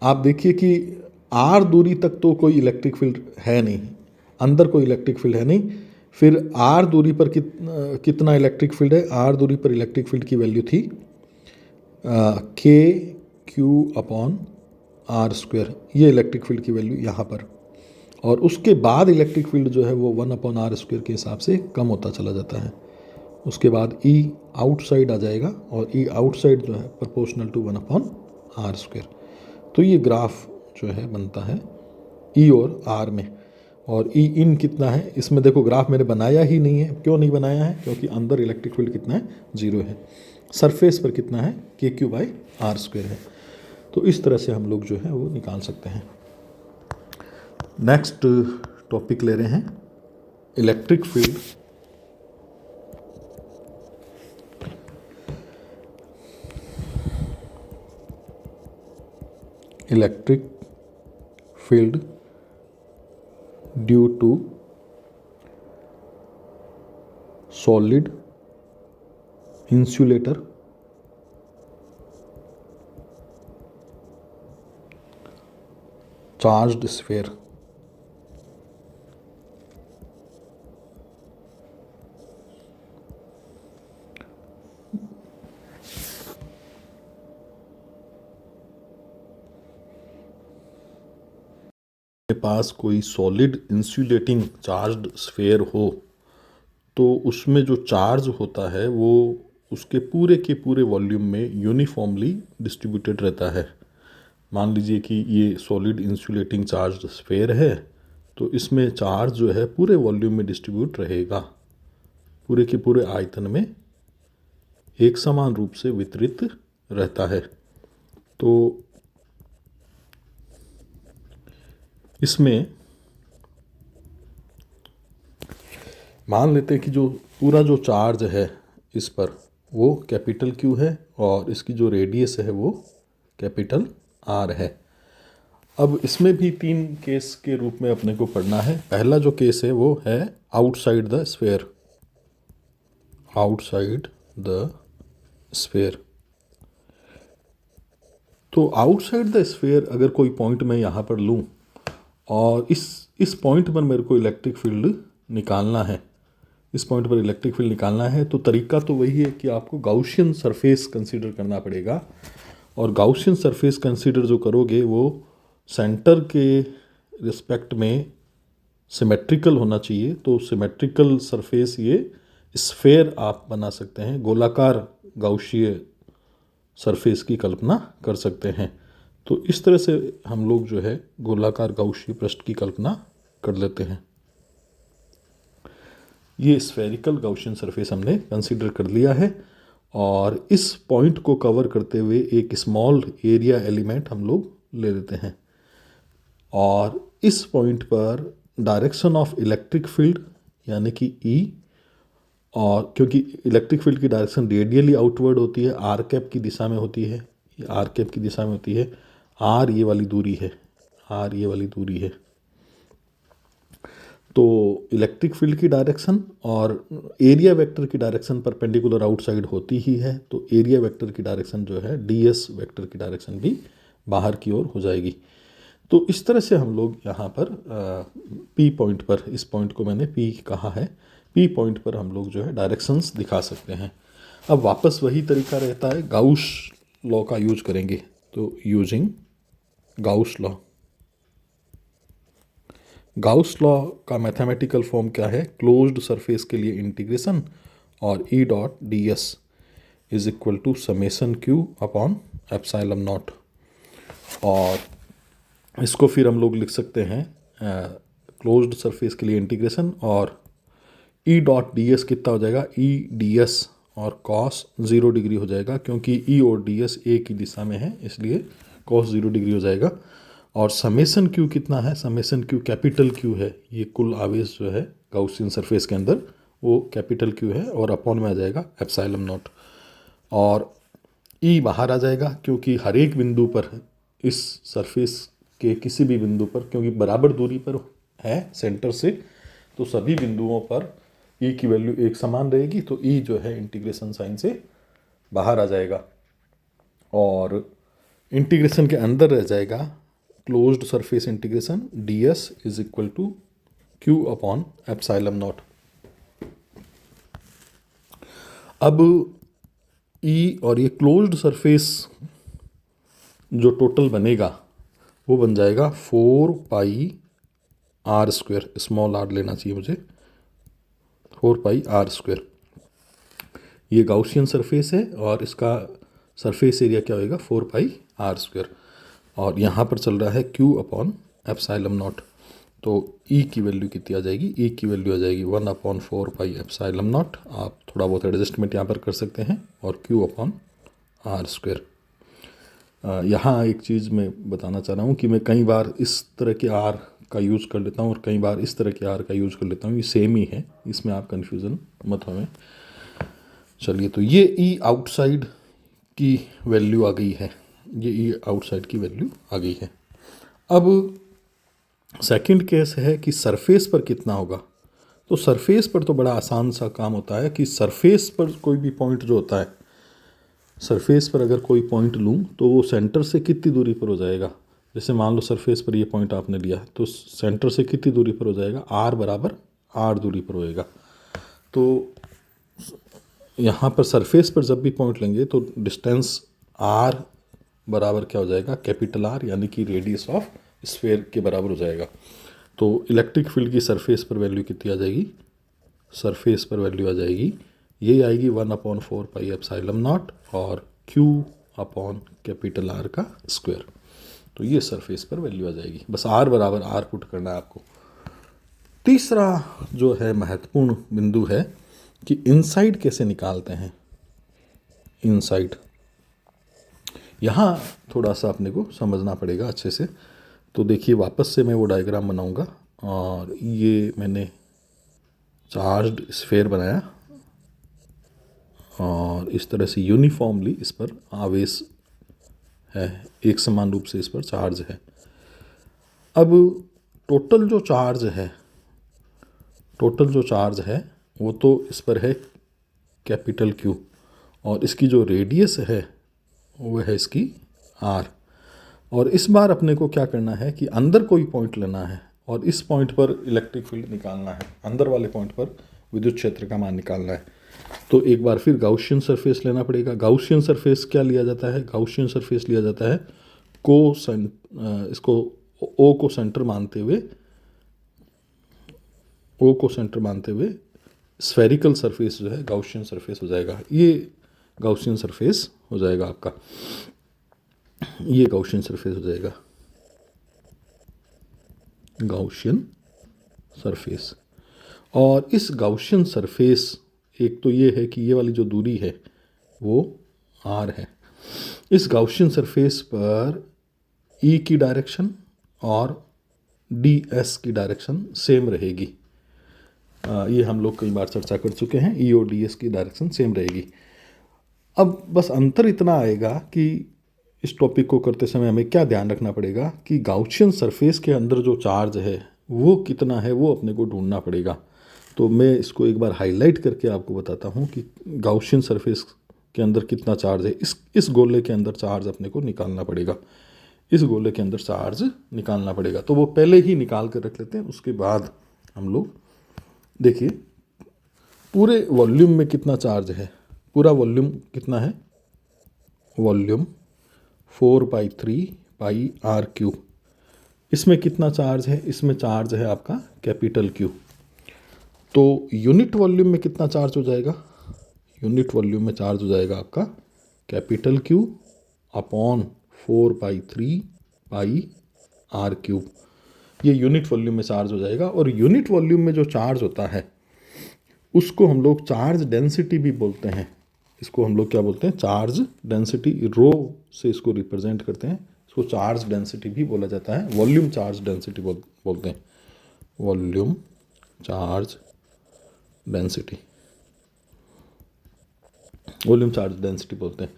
आप देखिए कि आर दूरी तक तो कोई इलेक्ट्रिक फील्ड है नहीं, अंदर कोई इलेक्ट्रिक फील्ड है नहीं। फिर आर दूरी पर कितना इलेक्ट्रिक फील्ड है, आर दूरी पर इलेक्ट्रिक फील्ड की वैल्यू थी के क्यू अपॉन आर स्क्वायर, ये इलेक्ट्रिक फील्ड की वैल्यू यहाँ पर। और उसके बाद इलेक्ट्रिक फील्ड जो है वो 1/r स्क्वायर के हिसाब से कम होता चला जाता है। उसके बाद ई आउटसाइड आ जाएगा और ई आउटसाइड जो है प्रोपोर्शनल टू 1/r स्क्वायर। तो ये ग्राफ जो है बनता है ई और आर में। और ई इन कितना है, इसमें देखो ग्राफ मैंने बनाया ही नहीं है। क्यों नहीं बनाया है, क्योंकि अंदर इलेक्ट्रिक फील्ड कितना है, जीरो है। सरफेस पर कितना है, के क्यू बाई आर स्क्वायर है। तो इस तरह से हम लोग जो है वो निकाल सकते हैं। नेक्स्ट टॉपिक ले रहे हैं electric field. Electric field due to solid insulator charged sphere. के पास कोई सॉलिड इंसुलेटिंग चार्ज्ड स्फीयर हो तो उसमें जो चार्ज होता है वो उसके पूरे के पूरे वॉल्यूम में यूनिफॉर्मली डिस्ट्रीब्यूटेड रहता है। मान लीजिए कि ये सॉलिड इंसुलेटिंग चार्ज्ड स्फीयर है, तो इसमें चार्ज जो है पूरे वॉल्यूम में डिस्ट्रीब्यूट रहेगा, पूरे के पूरे आयतन में एक समान रूप से वितरित रहता है। तो इसमें मान लेते हैं कि जो पूरा जो चार्ज है इस पर वो कैपिटल क्यू है और इसकी जो रेडियस है वो कैपिटल आर है। अब इसमें भी 3 केस के रूप में अपने को पढ़ना है। पहला जो केस है वो है outside the sphere, outside the sphere. तो आउटसाइड द स्फेयर अगर कोई पॉइंट मैं यहाँ पर लूँ और इस पॉइंट पर मेरे को इलेक्ट्रिक फील्ड निकालना है, इस पॉइंट पर इलेक्ट्रिक फील्ड निकालना है, तो तरीका तो वही है कि आपको गाउसियन सरफेस कंसीडर करना पड़ेगा। और गाउसियन सरफेस कंसीडर जो करोगे वो सेंटर के रिस्पेक्ट में सिमेट्रिकल होना चाहिए। तो सिमेट्रिकल सरफेस ये स्फेयर आप बना सकते हैं, गोलाकार गाउसीय सरफेस की कल्पना कर सकते हैं। तो इस तरह से हम लोग जो है गोलाकार गाउसीय पृष्ठ की कल्पना कर लेते हैं। ये स्फेरिकल गाउसियन सरफेस हमने कंसीडर कर लिया है और इस पॉइंट को कवर करते हुए एक स्मॉल एरिया एलिमेंट हम लोग ले लेते हैं और इस पॉइंट पर डायरेक्शन ऑफ इलेक्ट्रिक फील्ड यानी कि ई, और क्योंकि इलेक्ट्रिक फील्ड की डायरेक्शन रेडियली आउटवर्ड होती है, आर कैप की दिशा में होती है, आर कैप की दिशा में होती है, आर ये वाली दूरी है, आर ये वाली दूरी है। तो इलेक्ट्रिक फील्ड की डायरेक्शन और एरिया वेक्टर की डायरेक्शन परपेंडिकुलर आउटसाइड होती ही है, तो एरिया वेक्टर की डायरेक्शन जो है डीएस वेक्टर की डायरेक्शन भी बाहर की ओर हो जाएगी। तो इस तरह से हम लोग यहाँ पर पी पॉइंट पर, इस पॉइंट को मैंने पी कहा है, पी पॉइंट पर हम लोग जो है डायरेक्शंस दिखा सकते हैं। अब वापस वही तरीका रहता है, गाउस लॉ का यूज करेंगे। तो using Gauss law, Gauss law का मैथमेटिकल फॉर्म क्या है, क्लोज्ड सरफेस के लिए इंटीग्रेशन और E dot d s is equal to summation Q upon epsilon naught. और इसको फिर हम लोग लिख सकते हैं क्लोज्ड सरफेस के लिए इंटीग्रेशन और ई डॉट डी एस कितना हो जाएगा, ई डी एस और कॉस 0 डिग्री हो जाएगा, क्योंकि ई और डी एस ए की दिशा में है इसलिए कॉस 0 डिग्री हो जाएगा। और समेसन क्यू कितना है, समेसन क्यू कैपिटल क्यू है, ये कुल आवेश जो है गाउसियन सरफेस के अंदर वो कैपिटल क्यू है और अपॉन में आ जाएगा एप्सिलॉन नॉट। और ई बाहर आ जाएगा क्योंकि हर एक बिंदु पर, इस सरफेस के किसी भी बिंदु पर, क्योंकि बराबर दूरी पर है सेंटर से, तो सभी बिंदुओं पर ई की वैल्यू एक समान रहेगी, तो ई जो है इंटीग्रेशन साइन से बाहर आ जाएगा और इंटीग्रेशन के अंदर रह जाएगा closed surface integration d s is equal to Q upon epsilon naught. अब ई और ये क्लोज्ड सरफेस जो टोटल बनेगा वो बन जाएगा 4 पाई आर स्क्वेयर, स्मॉल आर लेना चाहिए मुझे, 4 पाई आर स्क्वेयर। ये गाउसियन सरफेस है और इसका सरफेस एरिया क्या होएगा, 4 पाई आर स्क्वेयर। और यहाँ पर चल रहा है क्यू अपॉन एप्सिलॉन नॉट, तो ई की वैल्यू कितनी आ जाएगी, ई की वैल्यू आ जाएगी 1 अपॉन 4 पाई एप्सिलॉन नॉट। आप थोड़ा बहुत एडजस्टमेंट यहाँ पर कर सकते हैं, और क्यू अपॉन आर स्क्वेयर। यहाँ एक चीज़ मैं बताना चाह रहा हूँ कि मैं कई बार इस तरह के आर का यूज़ कर लेता हूँ और कई बार इस तरह के आर का यूज़ कर लेता हूँ, ये सेम ही है, इसमें आप कन्फ्यूज़न मत हमें। चलिए, तो ये ई आउटसाइड की वैल्यू आ गई है, ये ई आउटसाइड की वैल्यू आ गई है। अब सेकंड केस है कि सरफेस पर कितना होगा। तो सरफेस पर तो बड़ा आसान सा काम होता है कि सरफेस पर कोई भी पॉइंट जो होता है, सरफेस पर अगर कोई पॉइंट लूँ तो वो सेंटर से कितनी दूरी पर हो जाएगा। जैसे मान लो सरफेस पर ये पॉइंट आपने लिया, तो सेंटर से कितनी दूरी पर हो जाएगा, आर बराबर आर दूरी पर होएगा। तो यहाँ पर सरफेस पर जब भी पॉइंट लेंगे तो डिस्टेंस आर बराबर क्या हो जाएगा, कैपिटल आर, यानी कि रेडियस ऑफ स्फेयर के बराबर हो जाएगा। तो इलेक्ट्रिक फील्ड की सरफेस पर वैल्यू कितनी आ जाएगी, सरफेस पर वैल्यू आ जाएगी, ये आएगी 1 अपॉन 4 पाई एप्सिलॉन नॉट और Q अपॉन कैपिटल आर का स्क्वायर। तो ये सरफेस पर वैल्यू आ जाएगी, बस आर बराबर आर पुट करना है आपको। तीसरा जो है महत्वपूर्ण बिंदु है कि इनसाइड कैसे निकालते हैं, इनसाइड। यहाँ थोड़ा सा अपने को समझना पड़ेगा अच्छे से। तो देखिए, वापस से मैं वो डायग्राम बनाऊंगा और ये मैंने चार्ज्ड स्फेयर बनाया, और इस तरह से यूनिफॉर्मली इस पर आवेश है, एक समान रूप से इस पर चार्ज है। अब टोटल जो चार्ज है वो तो इस पर है कैपिटल Q, और इसकी जो रेडियस है वो है इसकी R। और इस बार अपने को क्या करना है कि अंदर कोई पॉइंट लेना है और इस पॉइंट पर इलेक्ट्रिक फील्ड निकालना है, अंदर वाले पॉइंट पर विद्युत क्षेत्र का मान निकालना है। तो एक बार फिर गाउसियन सरफेस लेना पड़ेगा। गाउसियन सरफेस क्या लिया जाता है? गाउसियन सरफेस लिया जाता है इसको O को सेंटर मानते हुए स्फेरिकल सरफेस जो है गाउसियन सरफेस हो जाएगा। ये गाउसियन सरफेस हो जाएगा आपका, ये गाउसियन सरफेस हो जाएगा, गाउसियन सरफेस। और इस गाउसियन सरफेस, एक तो ये है कि ये वाली जो दूरी है वो R है। इस गाउसियन सरफेस पर E की डायरेक्शन और DS की डायरेक्शन सेम रहेगी। ये हम लोग कई बार चर्चा कर चुके हैं, E और DS की डायरेक्शन सेम रहेगी। अब बस अंतर इतना आएगा कि इस टॉपिक को करते समय हमें क्या ध्यान रखना पड़ेगा कि गाउसियन सरफेस के अंदर जो चार्ज है वो कितना है, वो अपने को ढूंढना पड़ेगा। तो मैं इसको एक बार हाईलाइट करके आपको बताता हूँ कि गाउसियन सरफेस के अंदर कितना चार्ज है। इस गोले के अंदर चार्ज अपने को निकालना पड़ेगा, इस गोले के अंदर चार्ज निकालना पड़ेगा। तो वो पहले ही निकाल कर रख लेते हैं, उसके बाद हम लोग देखिए पूरे वॉल्यूम में कितना चार्ज है। पूरा वॉल्यूम कितना है? Volume 4π3πr3। इसमें कितना चार्ज है? इसमें चार्ज है आपका कैपिटल Q। तो यूनिट वॉल्यूम में कितना चार्ज हो जाएगा? यूनिट वॉल्यूम में चार्ज हो जाएगा आपका कैपिटल Q अपॉन 4π3πr3। ये यूनिट वॉल्यूम में चार्ज हो जाएगा। और यूनिट वॉल्यूम में जो चार्ज होता है उसको हम लोग चार्ज डेंसिटी भी बोलते हैं। इसको हम लोग क्या बोलते हैं? Charge density. रो से इसको रिप्रेजेंट करते हैं, इसको चार्ज डेंसिटी भी बोला जाता है। वॉल्यूम चार्ज डेंसिटी बोलते हैं, volume charge density, volume charge density बोलते हैं।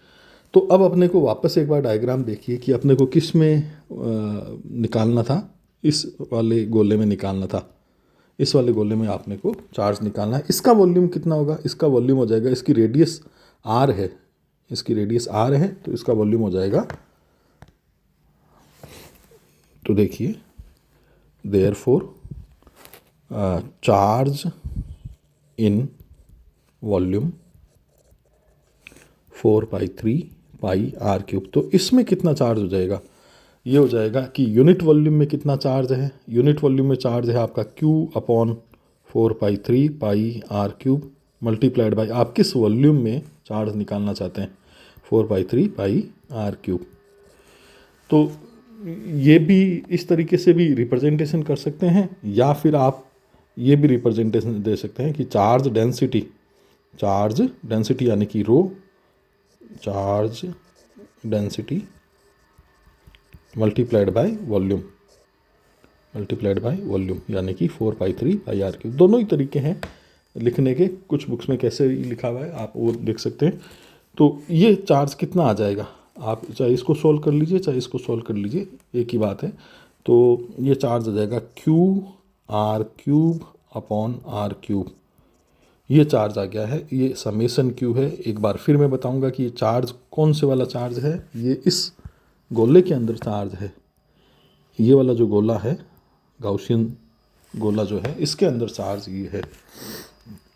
तो अब अपने को वापस एक बार डायग्राम देखिए कि अपने को किस में निकालना था। इस वाले गोले में निकालना था। इस वाले गोले में आपने को चार्ज निकालना है। इसका वॉल्यूम कितना होगा? इसका वॉल्यूम हो जाएगा, इसकी रेडियस R है, इसकी रेडियस R है, तो इसका वॉल्यूम हो जाएगा, तो देखिए therefore charge in volume 4π3πr3। तो इसमें कितना चार्ज हो जाएगा? ये हो जाएगा कि यूनिट वॉल्यूम में कितना चार्ज है? यूनिट वॉल्यूम में चार्ज है आपका Q upon 4π3πr3 multiplied by, आप किस वॉल्यूम में चार्ज निकालना चाहते हैं, 4π3πr3। तो ये भी इस तरीके से भी रिप्रेजेंटेशन कर सकते हैं, या फिर आप ये भी रिप्रेजेंटेशन दे सकते हैं कि चार्ज डेंसिटी यानी कि rho, charge density multiplied by volume, यानी कि 4π3πr3। दोनों ही तरीके हैं लिखने के, कुछ बुक्स में कैसे लिखा हुआ है आप वो देख सकते हैं। तो ये चार्ज कितना आ जाएगा, आप चाहे इसको सॉल्व कर लीजिए चाहे इसको सॉल्व कर लीजिए, एक ही बात है। तो ये चार्ज आ जाएगा QR³ अपॉन R³। ये चार्ज आ गया है, ये समेसन Q है। एक बार फिर मैं बताऊंगा कि ये चार्ज कौन से वाला चार्ज है। ये इस गोले के अंदर चार्ज है, ये वाला जो गोला है, गाउसियन गोला जो है, इसके अंदर चार्ज ये है।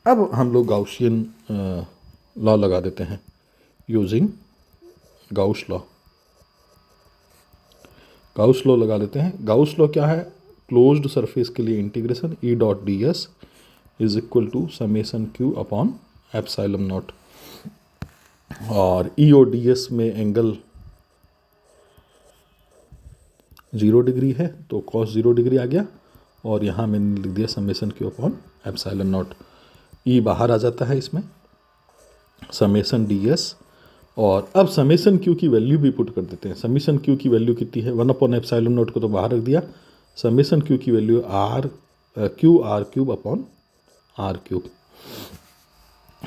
अब हम लोग गाउसियन लॉ लगा देते हैं using Gauss law. Gauss law लगा लेते हैं। गाउस लॉ क्या है? क्लोज्ड सरफेस के लिए integration E.ds is equal to summation Q upon epsilon naught. और E और DS में एंगल 0 डिग्री है, तो cos 0 डिग्री आ गया। और यहाँ मैंने लिख दिया summation Q upon epsilon not. E बाहर आ जाता है इसमें, समेसन DS। और अब समेसन Q की वैल्यू भी पुट कर देते हैं। समेसन Q की वैल्यू कितनी है? 1 अपॉन एप्सिलॉन नॉट को तो बाहर रख दिया। समेसन Q की वैल्यू QR³ अपॉन R³।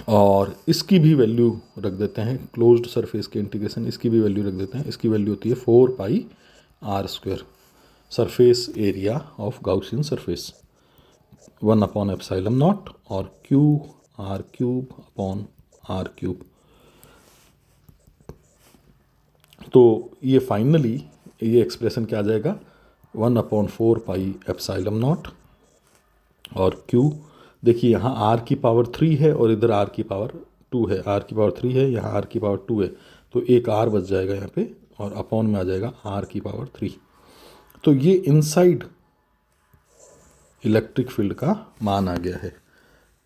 और इसकी भी वैल्यू रख देते हैं, क्लोज्ड सरफेस के इंटीग्रेशन, इसकी भी वैल्यू रख देते हैं। इसकी वैल्यू होती है 4πr², surface area of Gaussian surface, 1/ε0 और QR³ तो ये फाइनली ये एक्सप्रेशन क्या आ जाएगा, 1/4πε0 और Q, देखिए यहाँ R की पावर 3 है और इधर R की पावर 2 है, R की पावर 3 है, यहाँ R की पावर 2 है, तो एक R बच जाएगा यहाँ पे और अपॉन में आ जाएगा R की पावर 3। तो ये इनसाइड इलेक्ट्रिक फील्ड का मान आ गया है,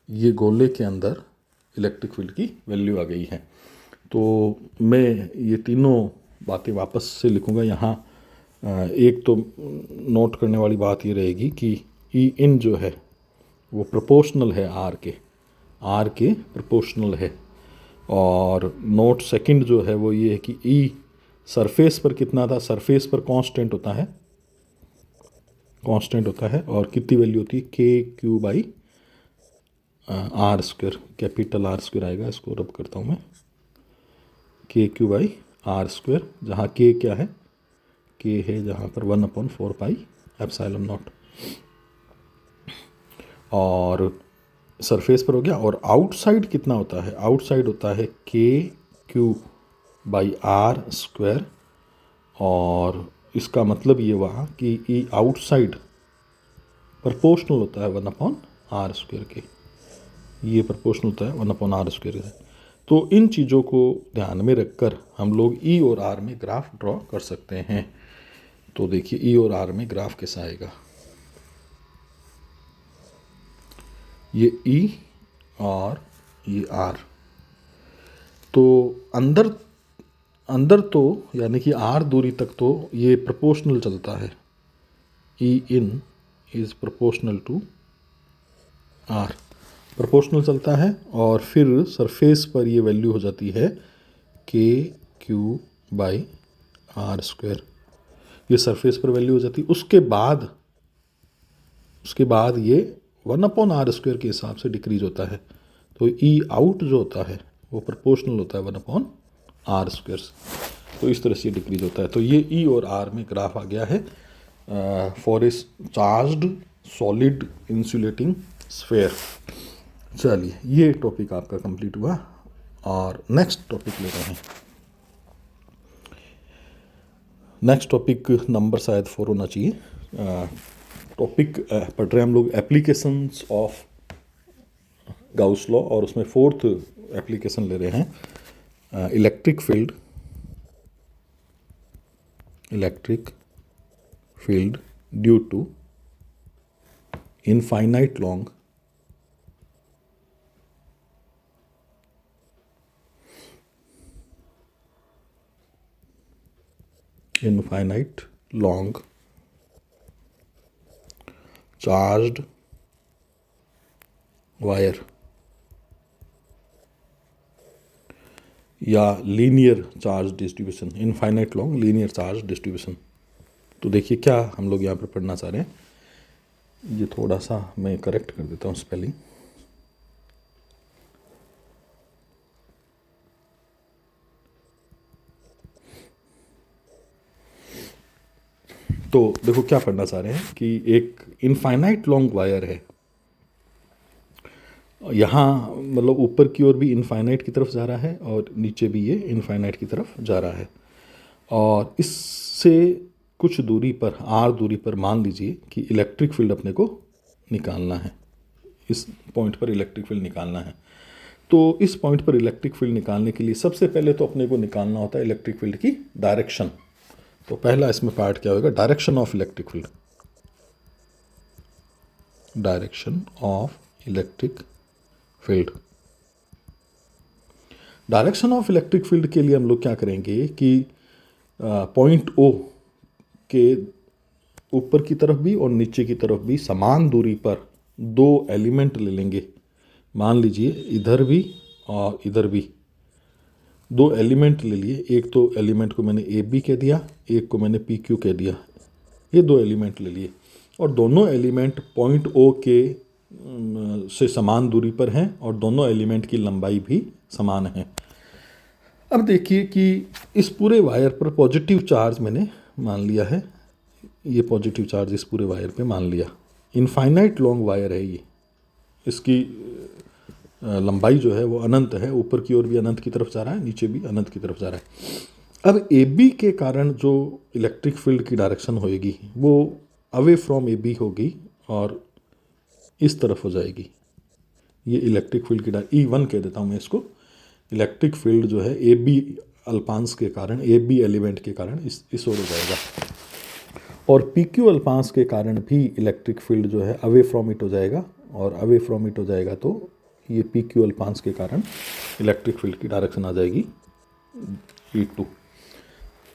ये गोले के अंदर इलेक्ट्रिक फील्ड की वैल्यू आ गई है। तो मैं ये तीनों बातें वापस से लिखूँगा यहाँ। एक तो नोट करने वाली बात ये रहेगी कि ई इन जो है वो प्रोपोर्शनल है आर के प्रोपोर्शनल है। और नोट सेकंड जो है वो ये है कि ई सरफेस पर कितना था, सरफेस पर कांस्टेंट होता है और कितनी वैल्यू होती है, KQ/R², कैपिटल R² आएगा, इसको रब करता हूँ मैं, KQ/R², जहाँ K क्या है, K है जहाँ पर 1/4πε0 और सरफेस पर हो गया। और आउटसाइड कितना होता है, आउटसाइड होता है KQ/R², और इसका मतलब ये हुआ कि ई आउटसाइड प्रोपोर्शनल होता है 1/R² के, ये प्रोपोर्शनल होता है 1/R² के। तो इन चीज़ों को ध्यान में रखकर हम लोग ई और आर में ग्राफ ड्रॉ कर सकते हैं। तो देखिए ई और आर में ग्राफ कैसा आएगा, ये ई और ये आर, तो अंदर तो यानी कि आर दूरी तक तो ये प्रोपोर्शनल चलता है, E in is proportional to R, proportional चलता है। और फिर सरफेस पर ये वैल्यू हो जाती है KQ/R², ये सरफेस पर वैल्यू हो जाती है। उसके बाद ये 1/R² के हिसाब से डिक्रीज होता है। तो ई आउट जो होता है वो प्रोपोर्शनल होता है 1/R²। तो इस तरह से ये डिक्रीज होता है। तो ये ई और आर में ग्राफ आ गया है for a charged solid insulating sphere. चलिए ये टॉपिक आपका कंप्लीट हुआ और नेक्स्ट टॉपिक ले रहे हैं। नेक्स्ट टॉपिक नंबर शायद 4 होना चाहिए। टॉपिक पढ़ रहे हैं हम लोग एप्लीकेशंस ऑफ गाउस लॉ, और उसमें 4th एप्लीकेशन ले रहे हैं electric field due to infinite long charged wire या linear charge distribution, infinite long linear charge distribution. तो देखिए क्या हम लोग यहाँ पर पढ़ना चाह रहे हैं, ये थोड़ा सा मैं करेक्ट कर देता हूँ स्पेलिंग। तो देखो क्या पढ़ना चाह रहे हैं कि एक इनफाइनाइट लॉन्ग वायर है, यहाँ मतलब ऊपर की ओर भी इनफाइनाइट की तरफ जा रहा है और नीचे भी ये इनफाइनाइट की तरफ जा रहा है। और इससे कुछ दूरी पर, आर दूरी पर मान लीजिए कि इलेक्ट्रिक फील्ड अपने को निकालना है, इस पॉइंट पर इलेक्ट्रिक फील्ड निकालना है। तो इस पॉइंट पर इलेक्ट्रिक फील्ड निकालने के लिए सबसे पहले तो अपने को निकालना होता है इलेक्ट्रिक फील्ड की डायरेक्शन। तो पहला इसमें पार्ट क्या होगा, direction of electric field, direction of electric field के लिए हम लोग क्या करेंगे कि पॉइंट ओ के ऊपर की तरफ भी और नीचे की तरफ भी समान दूरी पर 2 एलिमेंट ले लेंगे। मान लीजिए इधर भी और इधर भी 2 एलिमेंट ले लिए, एक तो एलिमेंट को मैंने ए बी कह दिया, एक को मैंने पी क्यू कह दिया, ये 2 एलिमेंट ले लिए और दोनों एलिमेंट पॉइंट ओ के से समान दूरी पर हैं और दोनों एलिमेंट की लंबाई भी समान है। अब देखिए कि इस पूरे वायर पर पॉजिटिव चार्ज मैंने मान लिया है, ये पॉजिटिव चार्ज इस पूरे वायर पे मान लिया। इनफाइनाइट लॉन्ग वायर है ये, इसकी लंबाई जो है वो अनंत है, ऊपर की ओर भी अनंत की तरफ जा रहा है, नीचे भी अनंत की तरफ जा रहा है। अब ए बी के कारण जो इलेक्ट्रिक फील्ड की डायरेक्शन होएगी वो अवे फ्रॉम ए बी होगी और इस तरफ हो जाएगी। ये इलेक्ट्रिक फील्ड की E1 कह देता हूँ मैं इसको। इलेक्ट्रिक फील्ड जो है ए बी अल्पांश के कारण, ए बी एलिमेंट के कारण इस ओर हो जाएगा, और पी क्यू अल्पांश के कारण भी इलेक्ट्रिक फील्ड जो है अवे फ्रॉम इट हो जाएगा, और अवे फ्रॉम इट हो जाएगा तो ये पी क्यू अल्पांश के कारण इलेक्ट्रिक फील्ड की डायरेक्शन आ जाएगी E2।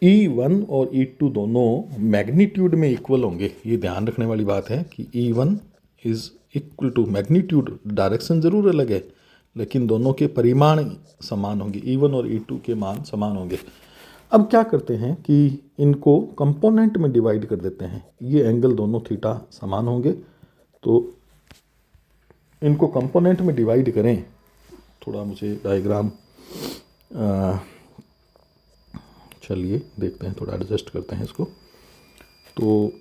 E1 और E2 दोनों मैग्नीट्यूड में इक्वल होंगे, ये ध्यान रखने वाली बात है कि E1 is equal to magnitude, direction जरूर अलग है लेकिन दोनों के परिमाण समान होंगे, E1 और E2 के मान समान होंगे। अब क्या करते हैं कि इनको कंपोनेंट में डिवाइड कर देते हैं, ये एंगल दोनों थीटा समान होंगे तो इनको कंपोनेंट में डिवाइड करें। थोड़ा मुझे डायग्राम चलिए देखते हैं, थोड़ा एडजस्ट करते हैं इसको। तो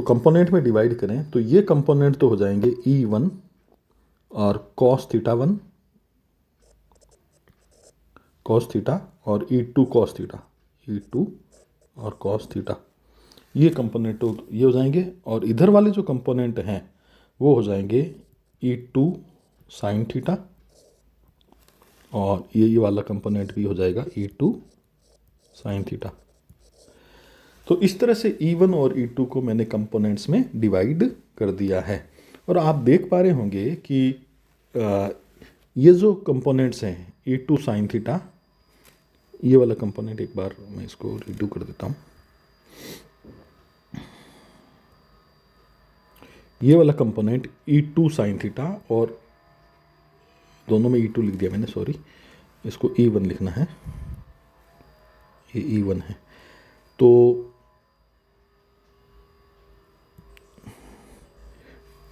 कंपोनेंट में डिवाइड करें तो ये कंपोनेंट तो हो जाएंगे E1 और cos थीटा 1 cos थीटा और E2 cos थीटा, E2 और cos थीटा, ये कंपोनेंट तो ये हो जाएंगे। और इधर वाले जो कंपोनेंट हैं वो हो जाएंगे E2 sin थीटा, और ये वाला कंपोनेंट भी हो जाएगा E2 sin थीटा। तो इस तरह से E1 और E2 को मैंने कंपोनेंट्स में डिवाइड कर दिया है। और आप देख पा रहे होंगे कि ये जो कंपोनेंट्स हैं E2 sin थीटा, ये वाला कंपोनेंट एक बार मैं इसको रीडू कर देता हूँ। ये वाला कंपोनेंट E2 sin थीटा, और दोनों में E2 लिख दिया मैंने, सॉरी, इसको E1 लिखना है, ये E1 है। तो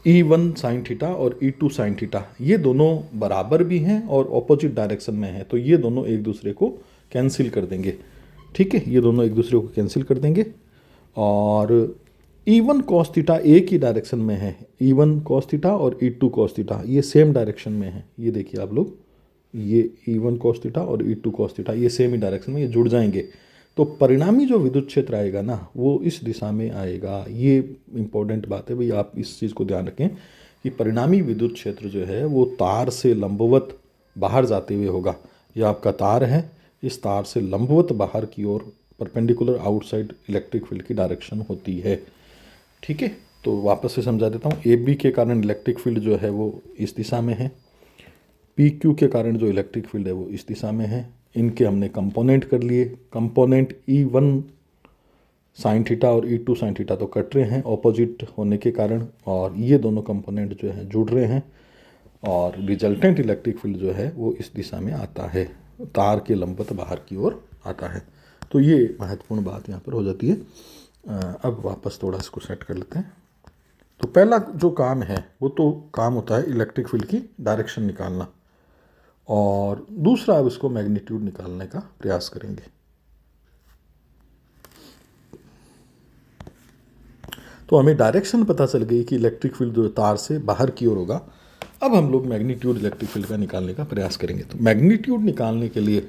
E1 sin थीटा और E2 sin थीटा ये दोनों बराबर भी हैं और ऑपोजिट डायरेक्शन में हैं, तो ये दोनों एक दूसरे को कैंसिल कर देंगे। ठीक है, ये दोनों एक दूसरे को कैंसिल कर देंगे। और E1 cos थीटा एक ही डायरेक्शन में है, E1 cos थीटा और E2 cos थीटा ये सेम डायरेक्शन में है। ये देखिए आप लोग, ये E1 cos थीटा और E2 cos थीटा ये सेम ही डायरेक्शन में, ये जुड़ जाएंगे। तो परिणामी जो विद्युत क्षेत्र आएगा ना वो इस दिशा में आएगा। ये इंपॉर्टेंट बात है भाई, आप इस चीज़ को ध्यान रखें कि परिणामी विद्युत क्षेत्र जो है वो तार से लंबवत बाहर जाते हुए होगा। यह आपका तार है, इस तार से लंबवत बाहर की ओर परपेंडिकुलर आउटसाइड इलेक्ट्रिक फील्ड की डायरेक्शन होती है। ठीक है, तो वापस से समझा देता हूँ। ए बी के कारण इलेक्ट्रिक फील्ड जो है वो इस दिशा में है, पी क्यू के कारण जो इलेक्ट्रिक फील्ड है वो इस दिशा में है। इनके हमने कंपोनेंट कर लिए। कंपोनेंट E1 sin थीटा और E2 sin थीटा तो कट रहे हैं ऑपोजिट होने के कारण, और ये दोनों कंपोनेंट जो हैं जुड़ रहे हैं, और रिजल्टेंट इलेक्ट्रिक फील्ड जो है वो इस दिशा में आता है, तार के लंबवत बाहर की ओर आता है। तो ये महत्वपूर्ण बात यहाँ पर हो जाती है। अब वापस थोड़ा इसको सेट कर लेते हैं। तो पहला जो काम है वो तो काम होता है इलेक्ट्रिक फील्ड की डायरेक्शन निकालना, और दूसरा अब इसको मैग्नीट्यूड निकालने का प्रयास करेंगे। तो हमें डायरेक्शन पता चल गई कि इलेक्ट्रिक फील्ड जो तार से बाहर की ओर होगा। अब हम लोग मैग्नीट्यूड इलेक्ट्रिक फील्ड का निकालने का प्रयास करेंगे। तो मैग्नीट्यूड निकालने के लिए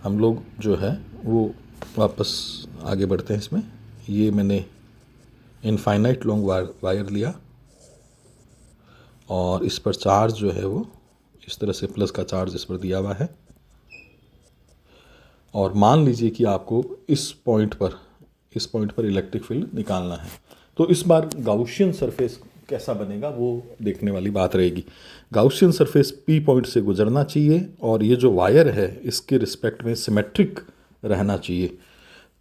हम लोग जो है वो वापस आगे बढ़ते हैं इसमें। ये मैंने इनफाइनाइट लॉन्ग वायर लिया, और इस पर चार्ज जो है वो इस तरह से प्लस का चार्ज इस पर दिया हुआ है, और मान लीजिए कि आपको इस पॉइंट पर इलेक्ट्रिक फील्ड निकालना है। तो इस बार गाउसियन सरफेस कैसा बनेगा वो देखने वाली बात रहेगी। गाउसियन सरफेस पी पॉइंट से गुजरना चाहिए, और ये जो वायर है इसके रिस्पेक्ट में सिमेट्रिक रहना चाहिए।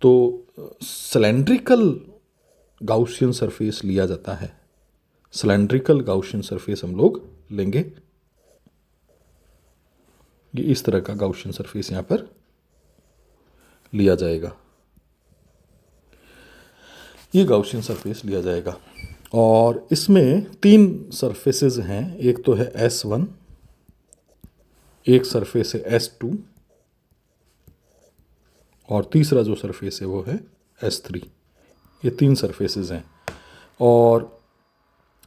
तो सिलेंड्रिकल गाउसियन सरफेस लिया जाता है, सिलेंड्रिकल गाउसियन सरफेस हम लोग लेंगे। ये इस तरह का गाउशियन सरफेस यहाँ पर लिया जाएगा, ये गाउशियन सरफेस लिया जाएगा। और इसमें 3 सरफेसेस हैं, एक तो है S1, एक सरफेस है S2 और तीसरा जो सरफेस है वो है S3। ये 3 सरफेसेस हैं और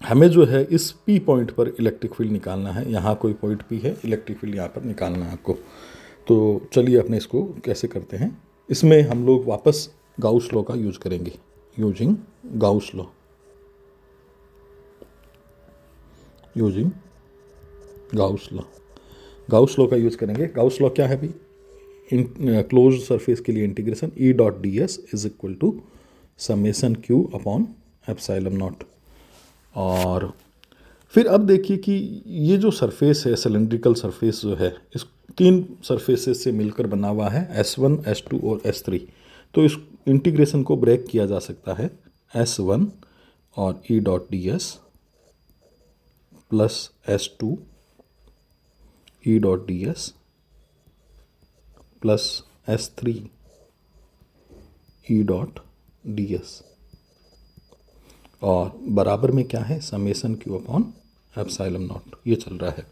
हमें जो है इस P पॉइंट पर इलेक्ट्रिक फील्ड निकालना है। यहाँ कोई पॉइंट P है, इलेक्ट्रिक फील्ड यहाँ पर निकालना है आपको। तो चलिए अपने इसको कैसे करते हैं। इसमें हम लोग वापस गाउस लॉ का यूज करेंगे, using Gauss law, using Gauss law. Gauss law का यूज करेंगे। गाउस लॉ क्या है भाई? क्लोज सरफेस के लिए integration E.ds is equal to summation Q upon epsilon naught. और फिर अब देखिए कि ये जो सरफेस है, सिलेंड्रिकल सरफेस जो है, इस 3 सरफेसेस से मिलकर बना हुआ है, S1, S2 और S3। तो इस इंटीग्रेशन को ब्रेक किया जा सकता है, S1 और E.ds plus S2 E.ds plus S3 E.ds और बराबर में क्या है, summation Q upon epsilon not. ये चल रहा है।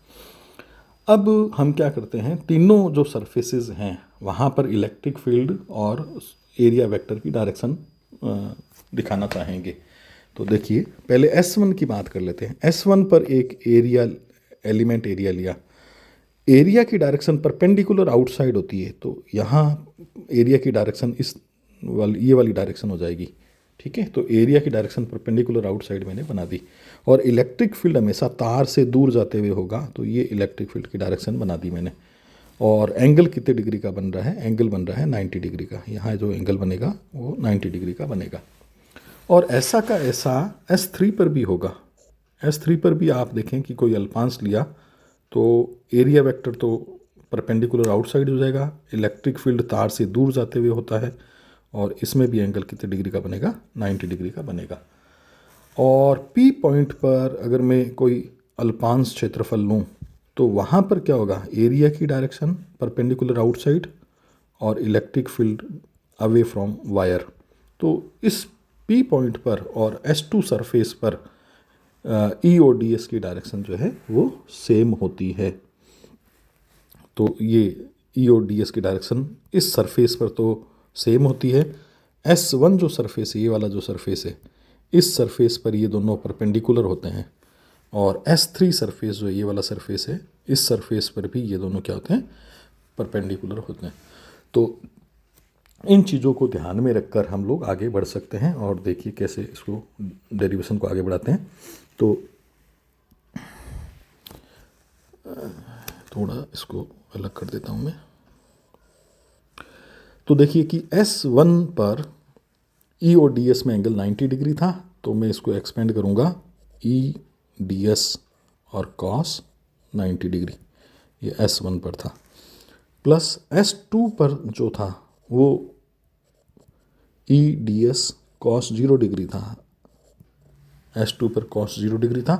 अब हम क्या करते हैं, तीनों जो सरफेसेस हैं वहाँ पर इलेक्ट्रिक फील्ड और एरिया वेक्टर की डायरेक्शन दिखाना चाहेंगे। तो देखिए पहले S1 की बात कर लेते हैं। S1 पर एक एरिया एलिमेंट एरिया लिया, एरिया की डायरेक्शन परपेंडिकुलर आउटसाइड होती है, तो यहाँ एरिया की डायरेक्शन ये वाली डायरेक्शन हो जाएगी, ठीक है। तो एरिया की डायरेक्शन परपेंडिकुलर आउटसाइड मैंने बना दी और इलेक्ट्रिक फील्ड हमेशा तार से दूर जाते हुए होगा, तो ये इलेक्ट्रिक फील्ड की डायरेक्शन बना दी मैंने। और एंगल कितने डिग्री का बन रहा है? एंगल बन रहा है 90 डिग्री का। यहाँ जो एंगल बनेगा वो 90 डिग्री का बनेगा। और ऐसा का ऐसा S3 पर भी होगा। S3 पर भी आप देखें कि कोई अल्पांश लिया तो एरिया वेक्टर तो परपेंडिकुलर आउटसाइड हो जाएगा, इलेक्ट्रिक फील्ड तार से दूर जाते हुए होता है और इसमें भी एंगल कितने डिग्री का बनेगा? 90 डिग्री का बनेगा। और P पॉइंट पर अगर मैं कोई अल्पांश क्षेत्रफल लूँ तो वहाँ पर क्या होगा? एरिया की डायरेक्शन परपेंडिकुलर आउटसाइड और electric field away from wire. तो इस P पॉइंट पर और S2 सरफेस पर EODS की डायरेक्शन जो है वो सेम होती है। तो ये EODS की डायरेक्शन इस सरफेस पर तो सेम होती है। S1 जो सरफेस है, ये वाला जो सरफेस है, इस सरफेस पर ये दोनों परपेंडिकुलर होते हैं और S3 सरफेस जो ये वाला सरफेस है, इस सरफेस पर भी ये दोनों क्या होते हैं? परपेंडिकुलर होते हैं। तो इन चीज़ों को ध्यान में रखकर हम लोग आगे बढ़ सकते हैं और देखिए कैसे इसको डेरिवेशन को आगे बढ़ाते हैं। तो थोड़ा इसको अलग कर देता हूँ मैं। तो देखिए कि S1 पर EODS में एंगल 90 डिग्री था, तो मैं इसको एक्सपेंड करूँगा EDS और cos 90 डिग्री, ये S1 पर था। प्लस S2 पर जो था वो EDS cos 0 डिग्री था, S2 पर cos 0 डिग्री था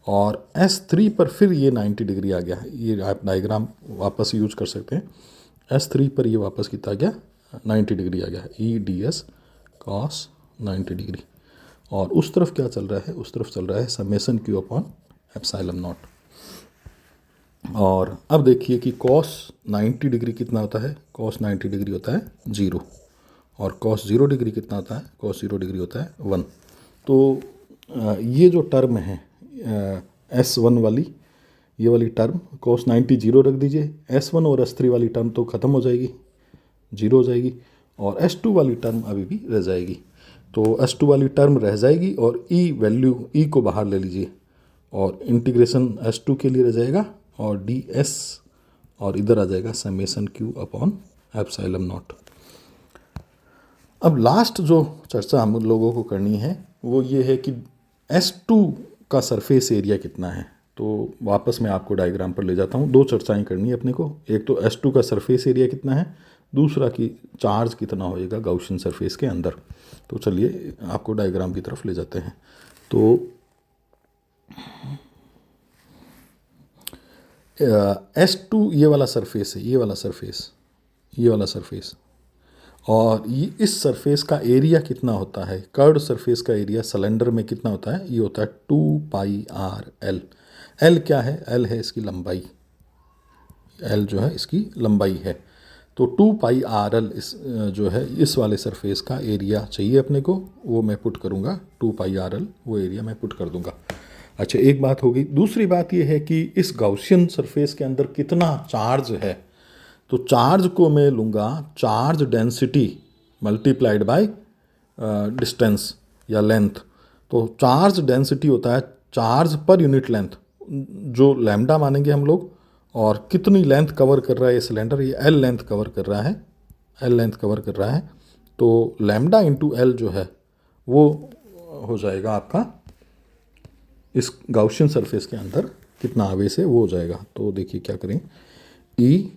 और S3 पर फिर ये 90 डिग्री आ गया। ये आप डायग्राम वापस यूज कर सकते हैं। S3 पर ये वापस कितना आ गया? 90 डिग्री आ गया, EDS cos 90 डिग्री। और उस तरफ क्या चल रहा है? उस तरफ चल रहा है summation Q upon epsilon naught. और अब देखिए कि cos 90 डिग्री कितना होता है? cos 90 डिग्री होता है 0 और cos 0 डिग्री कितना होता है? cos 0 डिग्री होता है 1। तो ये जो टर्म है S1 वाली, ये वाली टर्म cos 90 0 रख दीजिए, S1 और S3 वाली टर्म तो ख़त्म हो जाएगी, 0 हो जाएगी और S2 वाली टर्म अभी भी रह जाएगी। तो S2 वाली टर्म रह जाएगी और E को बाहर ले लीजिए और इंटीग्रेशन S2 के लिए रह जाएगा और ds और इधर आ जाएगा summation Q upon epsilon naught. अब लास्ट जो चर्चा हम लोगों को करनी है वो ये है कि S2 का सरफेस एरिया कितना है। तो वापस मैं आपको डायग्राम पर ले जाता हूँ। 2 चर्चाएं करनी है अपने को। एक तो S2 का सरफेस एरिया कितना है, दूसरा कि चार्ज कितना होएगा गाउशियन सरफेस के अंदर। तो चलिए आपको डायग्राम की तरफ ले जाते हैं। तो S2 ये वाला सरफेस है, ये वाला सरफेस, और ये इस सरफेस का एरिया कितना होता है, कर्व्ड सरफेस का एरिया सिलेंडर में कितना होता है, ये होता है 2πr l। l क्या है, l है इसकी लंबाई, l जो है इसकी लंबाई है। तो 2πrl इस जो है इस वाले सरफेस का एरिया चाहिए अपने को, वो मैं पुट करूँगा 2πrl, वो एरिया मैं पुट कर दूंगा। अच्छा, एक बात हो गई। दूसरी बात ये है कि इस गाउसियन सरफेस के अंदर कितना चार्ज है, तो चार्ज को मैं लूँगा charge density multiplied by distance या लेंथ। तो चार्ज डेंसिटी होता है चार्ज पर यूनिट लेंथ, जो लैम्डा मानेंगे हम लोग, और कितनी लेंथ कवर कर रहा है ये सिलेंडर, ये एल लेंथ कवर कर रहा है, एल लेंथ कवर कर रहा है। तो लैम्डा इंटू एल जो है वो हो जाएगा आपका इस गाउसियन सरफेस के अंदर कितना आवेश है वो हो जाएगा। तो देखिए क्या करें, ई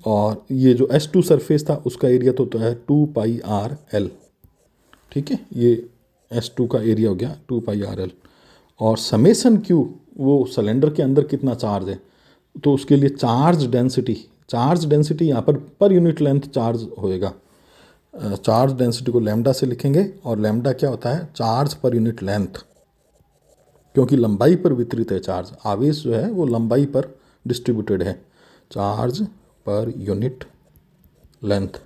और ये जो S2 सरफेस था उसका एरिया तो है 2πrl, ठीक है, ये S2 का एरिया हो गया 2πrl। और समेसन Q, वो सिलेंडर के अंदर कितना चार्ज है, तो उसके लिए चार्ज डेंसिटी यहाँ पर यूनिट लेंथ चार्ज होएगा। चार्ज डेंसिटी को लैम्डा से लिखेंगे, और लैम्डा क्या होता है, चार्ज पर यूनिट लेंथ, क्योंकि लंबाई पर वितरित है चार्ज, आवेश जो है वो लंबाई पर डिस्ट्रीब्यूटेड है, चार्ज पर यूनिट लेंथ।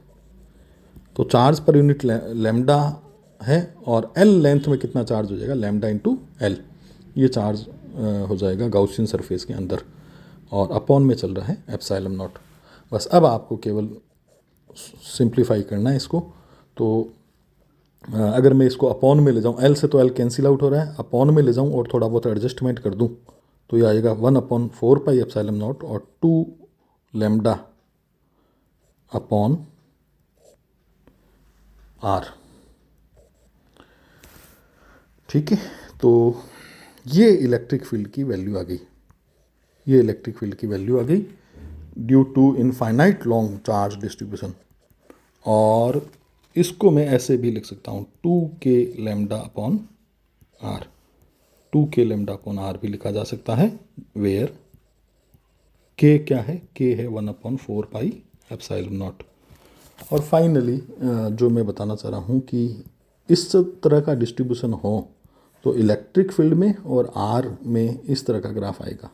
तो चार्ज पर यूनिट लैम्डा है, और एल लेंथ में कितना चार्ज हो जाएगा, लैम्डा इंटू एल, ये चार्ज हो जाएगा गाउसियन सरफेस के अंदर, और अपॉन में चल रहा है एप्सिलॉन नॉट। बस अब आपको केवल सिंप्लीफाई करना है इसको। तो अगर मैं इसको अपॉन में ले जाऊँ, एल से तो एल कैंसिल आउट हो रहा है, अपॉन में ले जाऊँ और थोड़ा बहुत एडजस्टमेंट कर दूँ, तो ये आएगा 1/4π एप्सिलॉन नॉट और 2 लैम्डा अपॉन आर। ठीक है, तो ये इलेक्ट्रिक फील्ड की वैल्यू आ गई, ये इलेक्ट्रिक फील्ड की वैल्यू आ गई due to infinite long charge distribution. और इसको मैं ऐसे भी लिख सकता हूँ 2k lambda upon r, 2k lambda upon r भी लिखा जा सकता है, वेयर k क्या है, k है 1/4π एप्सिलॉन नॉट। और फाइनली जो मैं बताना चाह रहा हूँ कि इस तरह का डिस्ट्रीब्यूशन हो तो इलेक्ट्रिक फील्ड में और आर में इस तरह का ग्राफ आएगा,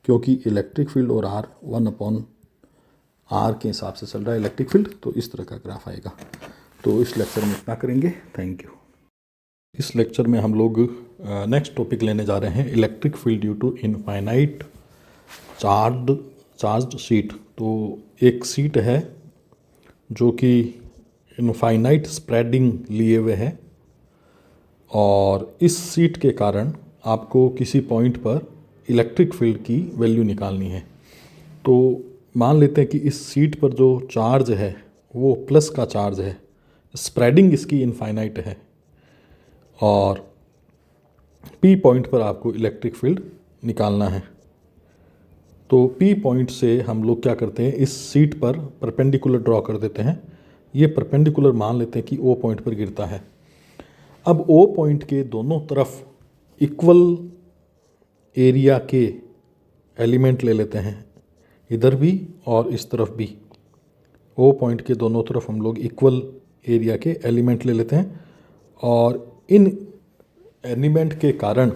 क्योंकि इलेक्ट्रिक फील्ड और आर 1/r के हिसाब से चल रहा है इलेक्ट्रिक फील्ड, तो इस तरह का ग्राफ आएगा। तो इस लेक्चर में इतना करेंगे, थैंक यू। इस लेक्चर में हम लोग नेक्स्ट टॉपिक लेने जा रहे हैं, electric field due to infinite charged sheet. तो एक सीट है जो कि इनफाइनाइट स्प्रेडिंग लिए हुए है, और इस सीट के कारण आपको किसी पॉइंट पर इलेक्ट्रिक फील्ड की वैल्यू निकालनी है। तो मान लेते हैं कि इस सीट पर जो चार्ज है वो प्लस का चार्ज है, स्प्रेडिंग इसकी इनफाइनाइट है, और पी पॉइंट पर आपको इलेक्ट्रिक फील्ड निकालना है। तो पी पॉइंट से हम लोग क्या करते हैं, इस सीट पर परपेंडिकुलर ड्रॉ कर देते हैं। ये परपेंडिकुलर मान लेते हैं कि ओ पॉइंट पर गिरता है। अब ओ पॉइंट के दोनों तरफ इक्वल एरिया के एलिमेंट ले लेते हैं, इधर भी और इस तरफ भी। ओ पॉइंट के दोनों तरफ हम लोग इक्वल एरिया के एलिमेंट ले लेते हैं, और इन एलिमेंट के कारण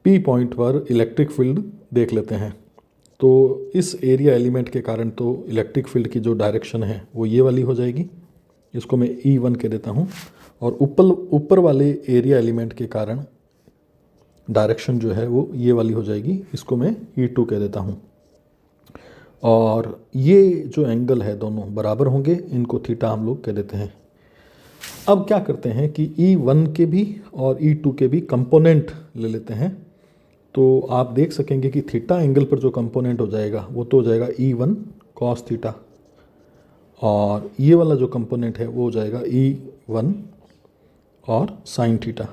पी पॉइंट पर इलेक्ट्रिक फील्ड देख लेते हैं। तो इस एरिया एलिमेंट के कारण तो इलेक्ट्रिक फील्ड की जो डायरेक्शन है वो ये वाली हो जाएगी, इसको मैं E1 कह देता हूँ, और ऊपर वाले एरिया एलिमेंट के कारण डायरेक्शन जो है वो ये वाली हो जाएगी, इसको मैं E2 कह देता हूँ। और ये जो एंगल है दोनों बराबर होंगे, इनको थीटा हम लोग कह देते हैं। अब क्या करते हैं कि E1 के भी और E2 के भी कंपोनेंट ले लेते हैं। तो आप देख सकेंगे कि थीटा एंगल पर जो कंपोनेंट हो जाएगा वो तो हो जाएगा E1 कॉस थीटा, और ये वाला जो कंपोनेंट है वो हो जाएगा E1 और साइन थीटा।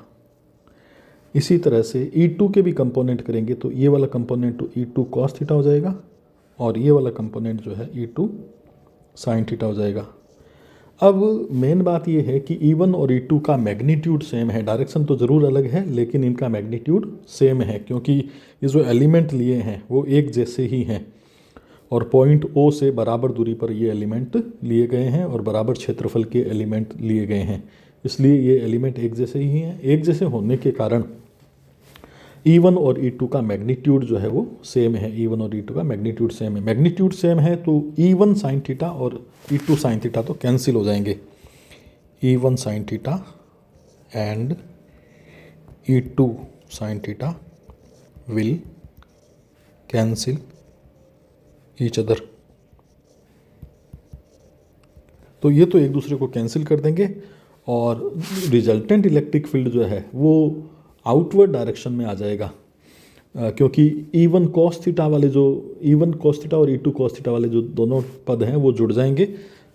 इसी तरह से E2 के भी कंपोनेंट करेंगे तो ये वाला कंपोनेंट तो E2 कॉस थीटा हो जाएगा, और ये वाला कंपोनेंट जो है E2 साइन थीटा हो जाएगा। अब मेन बात ये है कि E1 और E2 का मैग्नीट्यूड सेम है, डायरेक्शन तो ज़रूर अलग है लेकिन इनका मैग्नीट्यूड सेम है, क्योंकि ये जो एलिमेंट लिए हैं वो एक जैसे ही हैं और पॉइंट O से बराबर दूरी पर ये एलिमेंट लिए गए हैं और बराबर क्षेत्रफल के एलिमेंट लिए गए हैं, इसलिए ये एलिमेंट एक जैसे ही हैं। एक जैसे होने के कारण E1 और E2 का मैग्नीट्यूड जो है वो सेम है, E1 और E2 का मैग्नीट्यूड सेम है। मैग्नीट्यूड सेम है तो E1 साइन थीटा और E2 साइन थीटा तो कैंसिल हो जाएंगे। E1 sine theta and E2 sine theta will cancel each other. तो ये तो एक दूसरे को कैंसिल कर देंगे और रिजल्टेंट इलेक्ट्रिक फील्ड जो है वो आउटवर्ड डायरेक्शन में आ जाएगा, क्योंकि E1 cos थीटा वाले जो E1 cos थीटा और E2 cos थीटा वाले जो दोनों पद हैं वो जुड़ जाएंगे।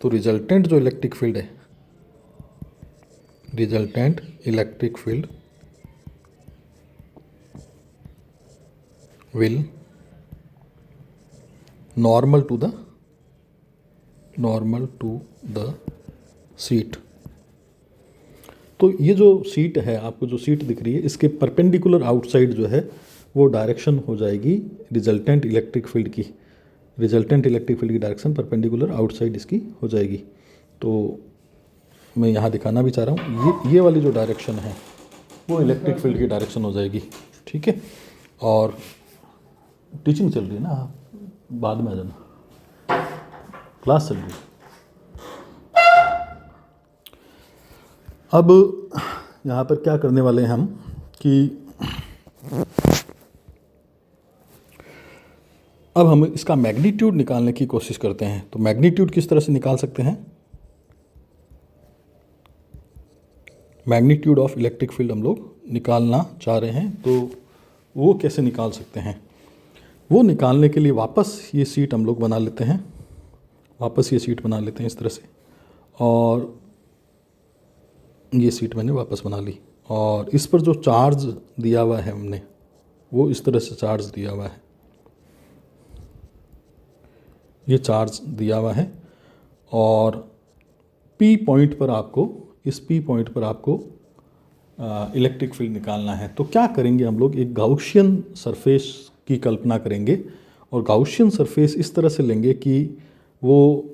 तो रिजल्टेंट जो इलेक्ट्रिक फील्ड है, resultant electric field will normal to the sheet. तो ये जो सीट है, आपको जो सीट दिख रही है, इसके परपेंडिकुलर आउटसाइड जो है वो डायरेक्शन हो जाएगी रिजल्टेंट इलेक्ट्रिक फील्ड की। रिजल्टेंट इलेक्ट्रिक फील्ड की डायरेक्शन परपेंडिकुलर आउटसाइड इसकी हो जाएगी। तो मैं यहाँ दिखाना भी चाह रहा हूँ, ये वाली जो डायरेक्शन है वो इलेक्ट्रिक फील्ड की डायरेक्शन हो जाएगी, ठीक है। और टीचिंग चल रही है ना, बाद में आ जाना, क्लास चल रही है। अब यहाँ पर क्या करने वाले हैं हम कि अब हम इसका मैग्नीट्यूड निकालने की कोशिश करते हैं। तो मैग्नीट्यूड किस तरह से निकाल सकते हैं? मैग्नीट्यूड ऑफ इलेक्ट्रिक फील्ड हम लोग निकालना चाह रहे हैं, तो वो कैसे निकाल सकते हैं? वो निकालने के लिए वापस ये सीट हम लोग बना लेते हैं, वापस ये सीट बना लेते हैं इस तरह से, और ये सीट मैंने वापस बना ली। और इस पर जो चार्ज दिया हुआ है हमने, वो इस तरह से चार्ज दिया हुआ है, ये चार्ज दिया हुआ है। और P पॉइंट पर आपको, इस P पॉइंट पर आपको इलेक्ट्रिक फील्ड निकालना है। तो क्या करेंगे हम लोग, एक गाउशियन सरफेस की कल्पना करेंगे और गाउशियन सरफेस इस तरह से लेंगे कि वो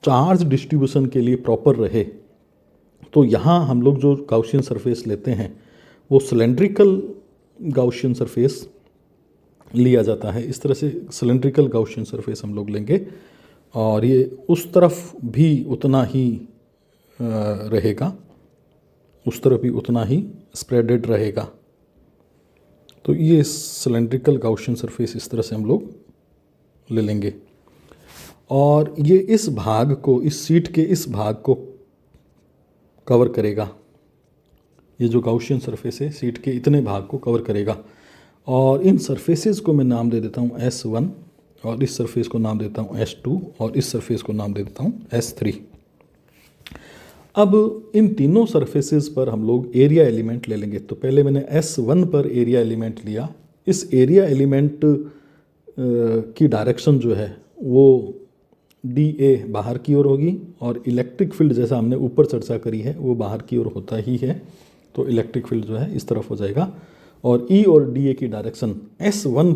चार्ज डिस्ट्रीब्यूशन के लिए प्रॉपर रहे। तो यहाँ हम लोग जो गाउशियन सरफेस लेते हैं वो सिलेंड्रिकल गाउशियन सरफेस लिया जाता है। इस तरह से सिलेंड्रिकल गाउशियन सरफेस हम लोग लेंगे और ये उस तरफ भी उतना ही रहेगा, उस तरफ भी उतना ही स्प्रेडेड रहेगा। तो ये सिलेंड्रिकल गाउशियन सरफेस इस तरह से हम लोग ले लेंगे और ये इस भाग को, इस सीट के इस भाग को कवर करेगा। ये जो गाउशियन सरफेस है सीट के इतने भाग को कवर करेगा। और इन सरफेसेस को मैं नाम दे देता हूँ S1 और इस सरफेस को नाम देता हूँ S2 और इस सरफेस को नाम दे देता हूँ S3। अब इन तीनों सरफेसेस पर हम लोग एरिया एलिमेंट ले लेंगे। तो पहले मैंने S1 पर एरिया एलिमेंट लिया। इस एरिया एलिमेंट की डायरेक्शन जो है वो DA बाहर की ओर होगी और इलेक्ट्रिक फील्ड जैसा हमने ऊपर चर्चा करी है वो बाहर की ओर होता ही है। तो इलेक्ट्रिक फील्ड जो है इस तरफ हो जाएगा और E और DA की डायरेक्शन S1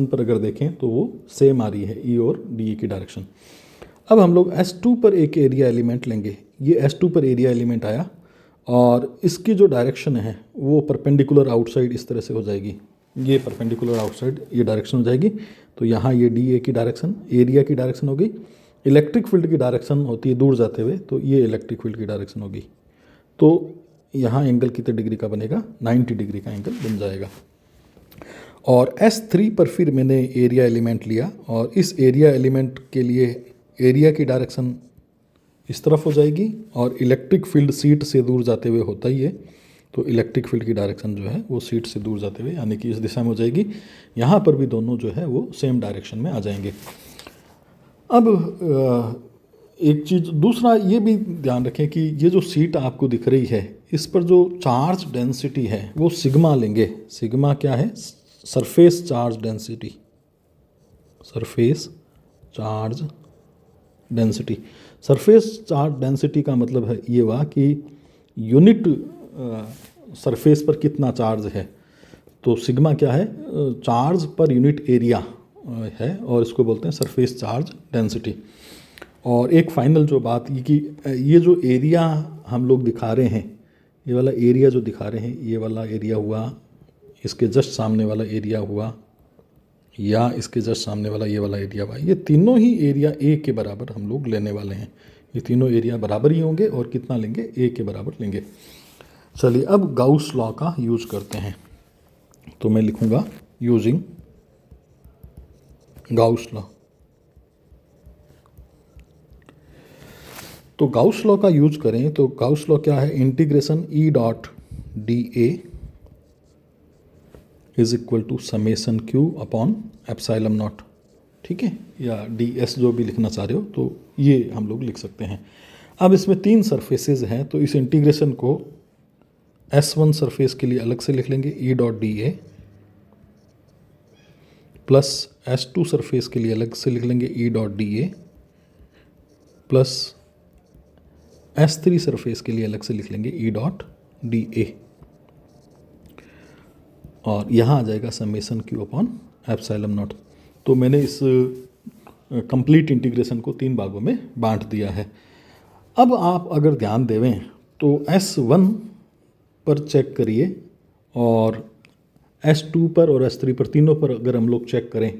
पर अगर देखें तो वो सेम आ रही है, E और DA की डायरेक्शन। अब हम लोग S2 पर एक एरिया एलिमेंट लेंगे। ये S2 पर एरिया एलिमेंट आया और इसकी जो डायरेक्शन है वो परपेंडिकुलर आउटसाइड इस तरह से हो जाएगी। ये परपेंडिकुलर आउटसाइड ये डायरेक्शन हो जाएगी। तो यहाँ ये DA की डायरेक्शन, एरिया की डायरेक्शन होगी। इलेक्ट्रिक फील्ड की डायरेक्शन होती है दूर जाते हुए, तो ये इलेक्ट्रिक फील्ड की डायरेक्शन होगी। तो यहाँ एंगल कितने डिग्री का बनेगा? 90 डिग्री का एंगल बन जाएगा। और S3 पर फिर मैंने एरिया एलिमेंट लिया और इस एरिया एलिमेंट के लिए एरिया की डायरेक्शन इस तरफ हो जाएगी और इलेक्ट्रिक फील्ड सीट से दूर जाते हुए होता ही है। तो इलेक्ट्रिक फील्ड की डायरेक्शन जो है वो सीट से दूर जाते हुए यानी कि इस दिशा में हो जाएगी। यहाँ पर भी दोनों जो है वो सेम डायरेक्शन में आ जाएंगे। अब एक चीज़ दूसरा ये भी ध्यान रखें कि ये जो सीट आपको दिख रही है इस पर जो चार्ज डेंसिटी है वो सिग्मा लेंगे। सिग्मा क्या है? Surface charge density, surface charge density. Surface charge density का मतलब है ये हुआ कि यूनिट सरफेस पर कितना चार्ज है। तो सिग्मा क्या है, चार्ज पर यूनिट एरिया है और इसको बोलते हैं सरफेस चार्ज डेंसिटी। और एक फाइनल जो बात ये कि ये जो एरिया हम लोग दिखा रहे हैं, ये वाला एरिया जो दिखा रहे हैं, ये वाला एरिया हुआ, इसके जस्ट सामने वाला एरिया हुआ, या इसके जस्ट सामने वाला ये वाला एरिया हुआ, ये तीनों ही एरिया ए के बराबर हम लोग लेने वाले हैं। ये तीनों एरिया बराबर ही होंगे और कितना लेंगे, ए के बराबर लेंगे। चलिए अब गाउस लॉ का यूज करते हैं। तो मैं लिखूंगा यूजिंग गाउस लॉ। तो गाउस लॉ का यूज करें तो गाउस लॉ क्या है, integration E dot D A is equal to summation Q upon epsilon naught. ठीक है, या डी एस जो भी लिखना चाह रहे हो तो ये हम लोग लिख सकते हैं। अब इसमें 3 सरफेसेज हैं तो इस इंटीग्रेशन को S1 सरफेस के लिए अलग से लिख लेंगे ई dot D A, plus S2 surface के लिए अलग से लिख लेंगे ई dot D A, plus S3 surface के लिए अलग से लिख लेंगे ई डॉट डी ए, और यहाँ आ जाएगा summation Q upon epsilon not. तो मैंने इस कंप्लीट इंटीग्रेशन को 3 भागों में बांट दिया है। अब आप अगर ध्यान देवें तो S1 पर चेक करिए और S2 पर और S3 पर, तीनों पर अगर हम लोग चेक करें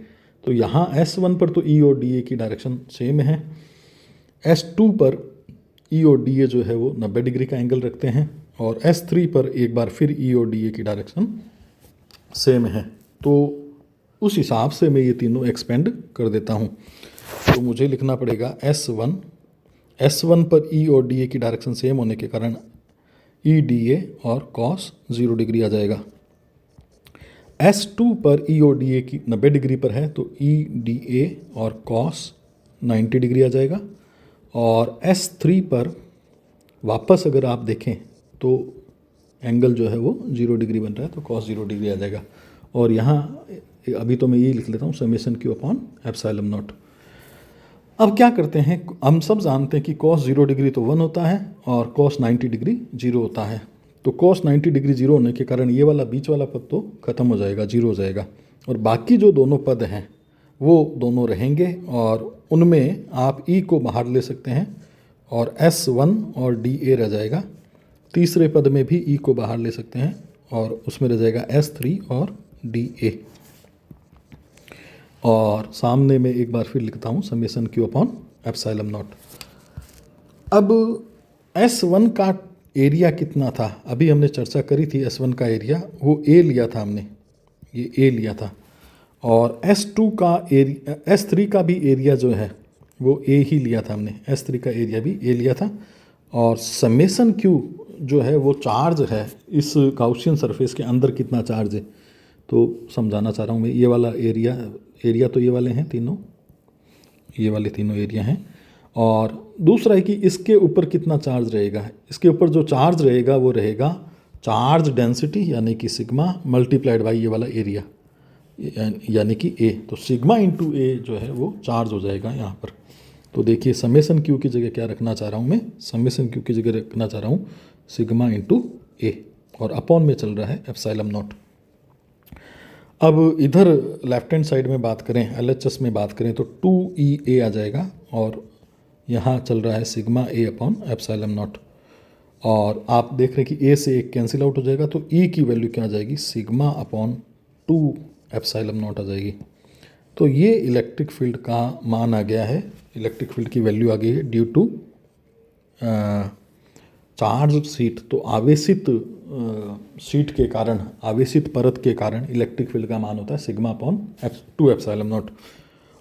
तो यहाँ S1 पर तो ई और डी ए की डायरेक्शन सेम है, S2 पर ई और डी ए जो है वो 90 डिग्री का एंगल रखते हैं, और S3 पर एक बार फिर ई और डी ए की डायरेक्शन सेम है। तो उस हिसाब से मैं ये तीनों एक्सपेंड कर देता हूँ। तो मुझे लिखना पड़ेगा S1 पर ई और डी ए की डायरेक्शन सेम होने के कारण ई डी ए और कॉस 0 डिग्री आ जाएगा। S2 पर ई और डी ए की 90 डिग्री पर है तो ई डी ए और कॉस 90 डिग्री आ जाएगा। और S3 पर वापस अगर आप देखें तो एंगल जो है वो 0 डिग्री बन रहा है तो कॉस 0 डिग्री आ जाएगा। और यहाँ अभी तो मैं ये लिख लेता हूँ summation Q upon epsilon naught. अब क्या करते हैं, हम सब जानते हैं कि कॉस 0 डिग्री तो 1 होता है और कॉस 90 डिग्री 0 होता है। तो कॉस 90 डिग्री 0 होने के कारण ये वाला बीच वाला पद तो खत्म हो जाएगा, 0 हो जाएगा, और बाकी जो दोनों पद हैं वो दोनों रहेंगे और उनमें आप ई को बाहर ले सकते हैं और S1 और डी ए रह जाएगा। तीसरे पद में भी ई को बाहर ले सकते हैं और उसमें रह जाएगा S3 और डी ए। और सामने में एक बार फिर लिखता हूँ summation Q upon epsilon naught. अब S1 का एरिया कितना था, अभी हमने चर्चा करी थी S1 का एरिया, वो ए लिया था हमने, ये ए लिया था, और S2 का एरिया, S3 का भी एरिया जो है वो ए ही लिया था हमने, S3 का एरिया भी ए लिया था। और समेसन क्यू जो है वो चार्ज है इस गाउसियन सरफेस के अंदर कितना चार्ज है तो समझाना चाह रहा हूँ मैं। ये वाला एरिया तो ये वाले हैं तीनों, ये वाले तीनों एरिया हैं। और दूसरा है कि इसके ऊपर कितना चार्ज रहेगा, इसके ऊपर जो चार्ज रहेगा वो रहेगा चार्ज डेंसिटी यानी कि सिग्मा मल्टीप्लाइड बाई ये वाला एरिया यानी कि ए। तो सिग्मा इंटू ए जो है वो चार्ज हो जाएगा यहाँ पर। तो देखिए समेसन क्यू की जगह क्या रखना चाह रहा हूँ मैं, समेसन क्यू की जगह रखना चाह रहा हूँ सिग्मा इंटू ए, और अपॉन में चल रहा है एप्सिलॉन नॉट। अब इधर लेफ्ट हैंड साइड में बात करें, LHS में बात करें तो 2EA आ जाएगा और यहाँ चल रहा है सिग्मा ए अपॉन एप्सिलॉन नॉट। और आप देख रहे हैं कि ए से एक कैंसिल आउट हो जाएगा तो ई की वैल्यू क्या आ जाएगी, सिग्मा अपॉन 2 एप्सिलॉन नॉट आ जाएगी। तो ये इलेक्ट्रिक फील्ड का मान आ गया है, इलेक्ट्रिक फील्ड की वैल्यू आ गई है ड्यू टू चार्ज सीट। तो आवेशित सीट के कारण, आवेशित परत के कारण इलेक्ट्रिक फील्ड का मान होता है सिग्मा अपॉन 2 एप्सिलॉन नॉट।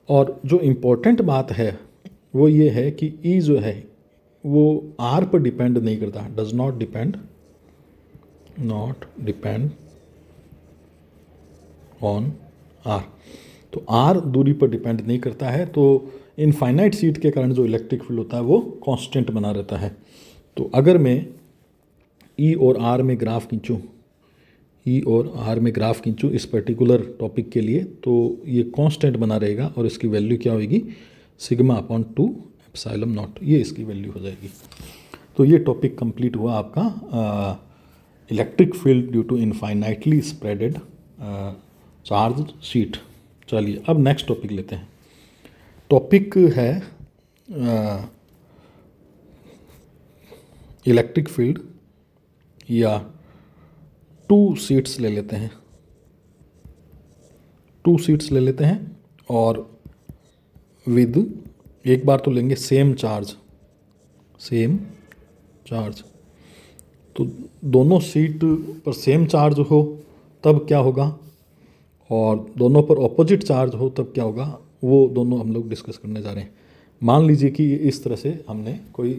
और जो इम्पोर्टेंट बात है वो ये है कि ई जो है वो आर पर डिपेंड नहीं करता, does not depend on r. तो आर दूरी पर डिपेंड नहीं करता है, तो इनफाइनाइट सीट के कारण जो इलेक्ट्रिक फील्ड होता है वो कांस्टेंट बना रहता है। तो अगर मैं ई और आर में ग्राफ खींचूँ, ई और आर में ग्राफ खींचूँ इस पर्टिकुलर टॉपिक के लिए, तो ये कांस्टेंट बना रहेगा और इसकी वैल्यू क्या होगी, सिग्मा अपॉन 2 एप्सिलॉन नॉट, ये इसकी वैल्यू हो जाएगी। तो ये टॉपिक कंप्लीट हुआ आपका electric field due to infinitely spreaded charge sheet. चलिए अब नेक्स्ट टॉपिक लेते हैं। टॉपिक है इलेक्ट्रिक फील्ड या 2 शीट्स ले लेते हैं, 2 शीट्स ले लेते हैं और विद एक बार तो लेंगे सेम चार्ज, तो दोनों सीट पर सेम चार्ज हो तब क्या होगा, और दोनों पर ऑपोजिट चार्ज हो तब क्या होगा, वो दोनों हम लोग डिस्कस करने जा रहे हैं। मान लीजिए कि इस तरह से हमने कोई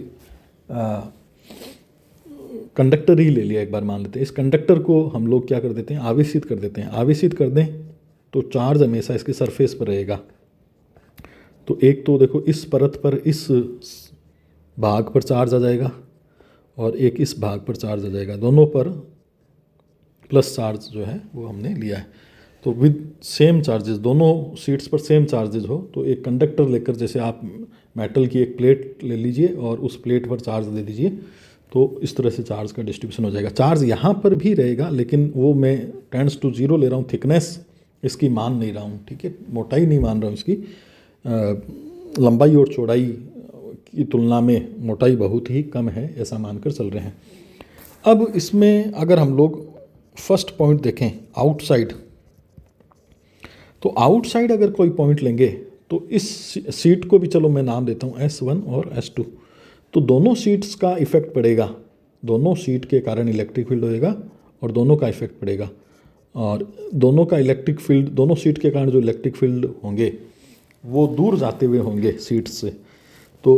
कंडक्टर ही ले लिया, एक बार मान लेते हैं। इस कंडक्टर को हम लोग क्या कर देते हैं, आवेशित कर देते हैं। आवेशित कर दें तो चार्ज हमेशा इसके सरफेस पर रहेगा। तो एक तो देखो इस परत पर इस भाग पर चार्ज आ जाएगा और एक इस भाग पर चार्ज आ जाएगा, दोनों पर प्लस चार्ज जो है वो हमने लिया है। तो विद सेम चार्जेस, दोनों सीट्स पर सेम चार्जेस हो तो एक कंडक्टर लेकर, जैसे आप मेटल की एक प्लेट ले लीजिए और उस प्लेट पर चार्ज दे दीजिए, तो इस तरह से चार्ज का डिस्ट्रीब्यूशन हो जाएगा। चार्ज यहाँ पर भी रहेगा लेकिन वो मैं टेंड्स टू 0 ले रहा हूँ, थिकनेस इसकी मान नहीं रहा हूँ, ठीक है, मोटाई नहीं मान रहा हूँ इसकी, लंबाई और चौड़ाई की तुलना में मोटाई बहुत ही कम है, ऐसा मानकर चल रहे हैं। अब इसमें अगर हम लोग फर्स्ट पॉइंट देखें आउटसाइड, तो आउटसाइड अगर कोई पॉइंट लेंगे तो इस सीट को भी चलो मैं नाम देता हूँ S1 और S2, तो दोनों सीट्स का इफेक्ट पड़ेगा, दोनों सीट के कारण इलेक्ट्रिक फील्ड होएगा और दोनों का इफेक्ट पड़ेगा, और दोनों का इलेक्ट्रिक फील्ड, दोनों सीट के कारण जो इलेक्ट्रिक फील्ड होंगे वो दूर जाते हुए होंगे सीट से। तो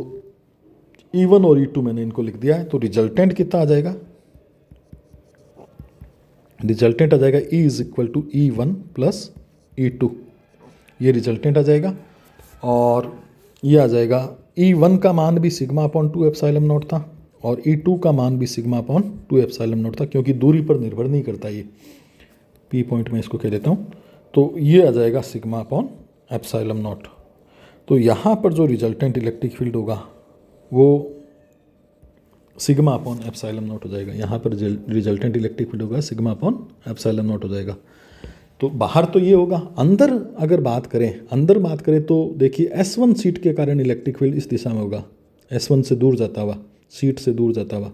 E1 और E2 मैंने इनको लिख दिया है। तो रिजल्टेंट कितना आ जाएगा, रिजल्टेंट आ जाएगा E is equal to E1 plus E2, ये रिजल्टेंट आ जाएगा। और ये आ जाएगा E1 का मान भी सिग्मा अपॉन 2 एप्सिलॉन नॉट था और E2 का मान भी सिग्मा अपॉन 2 एप्सिलॉन नॉट था, क्योंकि दूरी पर निर्भर नहीं करता, ये P पॉइंट में इसको कह देता हूँ। तो ये आ जाएगा सिग्मा अपॉन एप्सिलॉन नॉट। तो यहाँ पर जो रिजल्टेंट इलेक्ट्रिक फील्ड होगा वो सिग्मा अपॉन एप्सिलॉन नॉट हो जाएगा। यहाँ पर रिजल्टेंट इलेक्ट्रिक फील्ड होगा सिग्मा अपॉन एप्सिलॉन नॉट हो जाएगा। तो बाहर तो ये होगा, अंदर अगर बात करें तो देखिए S1 सीट के कारण इलेक्ट्रिक फील्ड इस दिशा में होगा, S1 से दूर जाता हुआ, सीट से दूर जाता हुआ,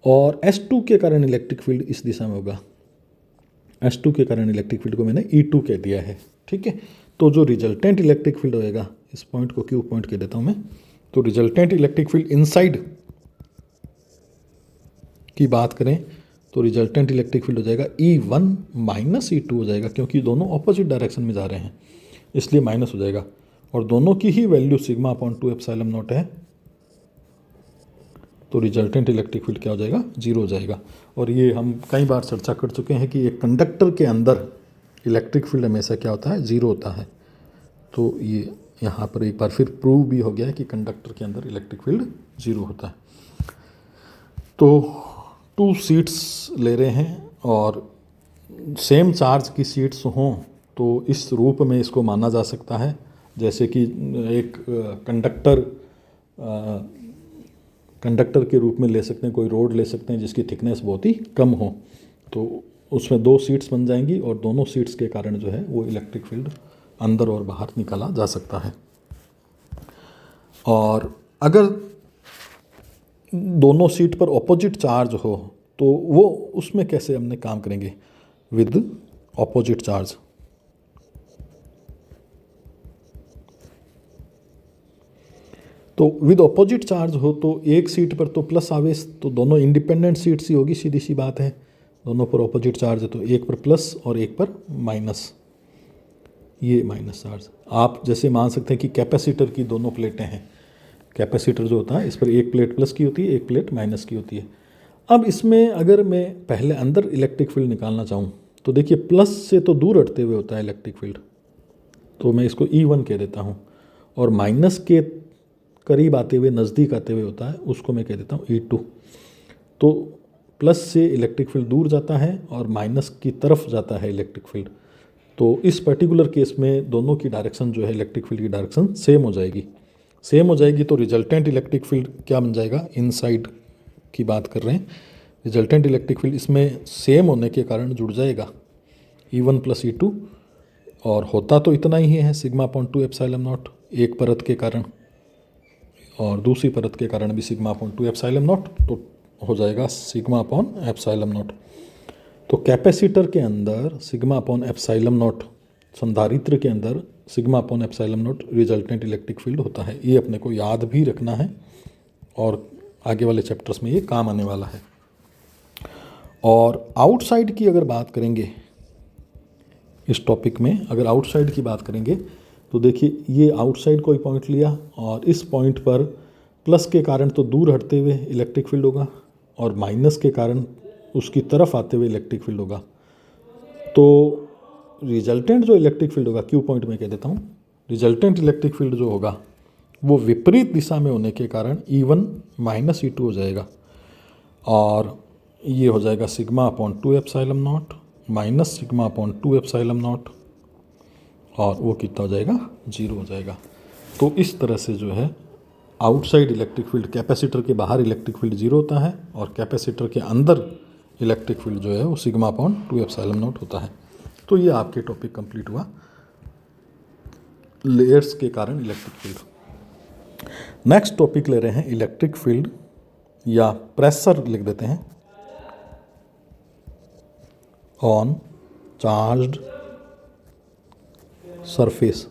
और S2 के कारण इलेक्ट्रिक फील्ड इस दिशा में होगा। S2 के कारण इलेक्ट्रिक फील्ड को मैंने E2 कह दिया है, ठीक है। तो जो रिजल्टेंट इलेक्ट्रिक फील्ड होएगा, इस पॉइंट को Q पॉइंट कह देता हूँ मैं, तो रिजल्टेंट इलेक्ट्रिक फील्ड इनसाइड की बात करें तो रिजल्टेंट इलेक्ट्रिक फील्ड हो जाएगा E1 माइनस E2 हो जाएगा, क्योंकि दोनों ऑपोजिट डायरेक्शन में जा रहे हैं इसलिए माइनस हो जाएगा, और दोनों की ही value sigma upon 2 epsilon not है। तो रिजल्टेंट इलेक्ट्रिक फील्ड क्या हो जाएगा, 0 हो जाएगा। और ये हम कई बार चर्चा कर चुके हैं कि एक कंडक्टर के अंदर इलेक्ट्रिक फील्ड हमेशा क्या होता है, 0 होता है। तो ये यहाँ पर एक बार फिर प्रूव भी हो गया है कि कंडक्टर के अंदर इलेक्ट्रिक फील्ड 0 होता है। तो 2 सीट्स ले रहे हैं और सेम चार्ज की सीट्स हों तो इस रूप में इसको माना जा सकता है, जैसे कि एक कंडक्टर के रूप में ले सकते हैं, कोई रोड ले सकते हैं जिसकी थिकनेस बहुत ही कम हो, तो उसमें 2 सीट्स बन जाएंगी और दोनों सीट्स के कारण जो है वो इलेक्ट्रिक फील्ड अंदर और बाहर निकाला जा सकता है। और अगर दोनों सीट पर ऑपोजिट चार्ज हो तो वो उसमें कैसे हमने काम करेंगे, विद ऑपोजिट चार्ज। तो विद ऑपोजिट चार्ज हो तो एक सीट पर तो प्लस आवेश, तो दोनों इंडिपेंडेंट सीट्स ही होगी, सीधी सी बात है, दोनों पर ऑपोजिट चार्ज है तो एक पर प्लस और एक पर माइनस, ये माइनस चार्ज। आप जैसे मान सकते हैं कि कैपेसिटर की दोनों प्लेटें हैं, कैपेसिटर जो होता है इस पर एक प्लेट प्लस की होती है, एक प्लेट माइनस की होती है। अब इसमें अगर मैं पहले अंदर इलेक्ट्रिक फील्ड निकालना चाहूँ तो देखिए प्लस से तो दूर हटते हुए होता है इलेक्ट्रिक फील्ड, तो मैं इसको E1 कह देता हूँ, और माइनस के करीब आते हुए, नज़दीक आते हुए होता है, उसको मैं कह देता हूँ E2। तो प्लस से इलेक्ट्रिक फील्ड दूर जाता है और माइनस की तरफ जाता है इलेक्ट्रिक फील्ड। तो इस पर्टिकुलर केस में दोनों की डायरेक्शन जो है इलेक्ट्रिक फील्ड की डायरेक्शन सेम हो जाएगी। सेम हो जाएगी तो रिजल्टेंट इलेक्ट्रिक फील्ड क्या बन जाएगा, इनसाइड की बात कर रहे हैं, रिजल्टेंट इलेक्ट्रिक फील्ड इसमें सेम होने के कारण जुड़ जाएगा E1 प्लस E2, और होता तो इतना ही है सिग्मा अपॉन 2 एप्सिलॉन नॉट, एक परत के कारण और दूसरी परत के कारण भी सिग्मा अपॉन 2 एप्सिलॉन नॉट, तो हो जाएगा सिग्मा अपॉन एप्सिलॉन नॉट। तो कैपेसिटर के अंदर सिग्मा अपॉन एप्सिलॉन नॉट, संधारित्र के अंदर sigma upon epsilon not resultant electric field होता है। ये अपने को याद भी रखना है और आगे वाले चैप्टर्स में ये काम आने वाला है। और आउटसाइड की अगर बात करेंगे इस टॉपिक में, अगर आउटसाइड की बात करेंगे तो देखिए ये आउटसाइड कोई पॉइंट लिया और इस पॉइंट पर प्लस के कारण तो दूर हटते हुए इलेक्ट्रिक फील्ड होगा और माइनस के कारण उसकी तरफ आते हुए इलेक्ट्रिक फील्ड होगा। तो रिजल्टेंट जो इलेक्ट्रिक फील्ड होगा, क्यू पॉइंट में कह देता हूँ, रिजल्टेंट इलेक्ट्रिक फील्ड जो होगा वो विपरीत दिशा में होने के कारण E1 माइनस E2 हो जाएगा और ये हो जाएगा sigma upon 2 epsilon not minus sigma upon 2 epsilon naught, और वो कितना हो जाएगा, 0 हो जाएगा। तो इस तरह से जो है आउटसाइड इलेक्ट्रिक फील्ड, कैपेसिटर के बाहर इलेक्ट्रिक फील्ड 0 होता है और कैपेसिटर के अंदर इलेक्ट्रिक फील्ड जो है वो सिग्मा अपॉन 2 एप्सिलॉन नॉट होता है। तो ये आपके टॉपिक कंप्लीट हुआ, लेयर्स के कारण इलेक्ट्रिक फील्ड। नेक्स्ट टॉपिक ले रहे हैं इलेक्ट्रिक फील्ड या प्रेशर लिख देते हैं on charged surface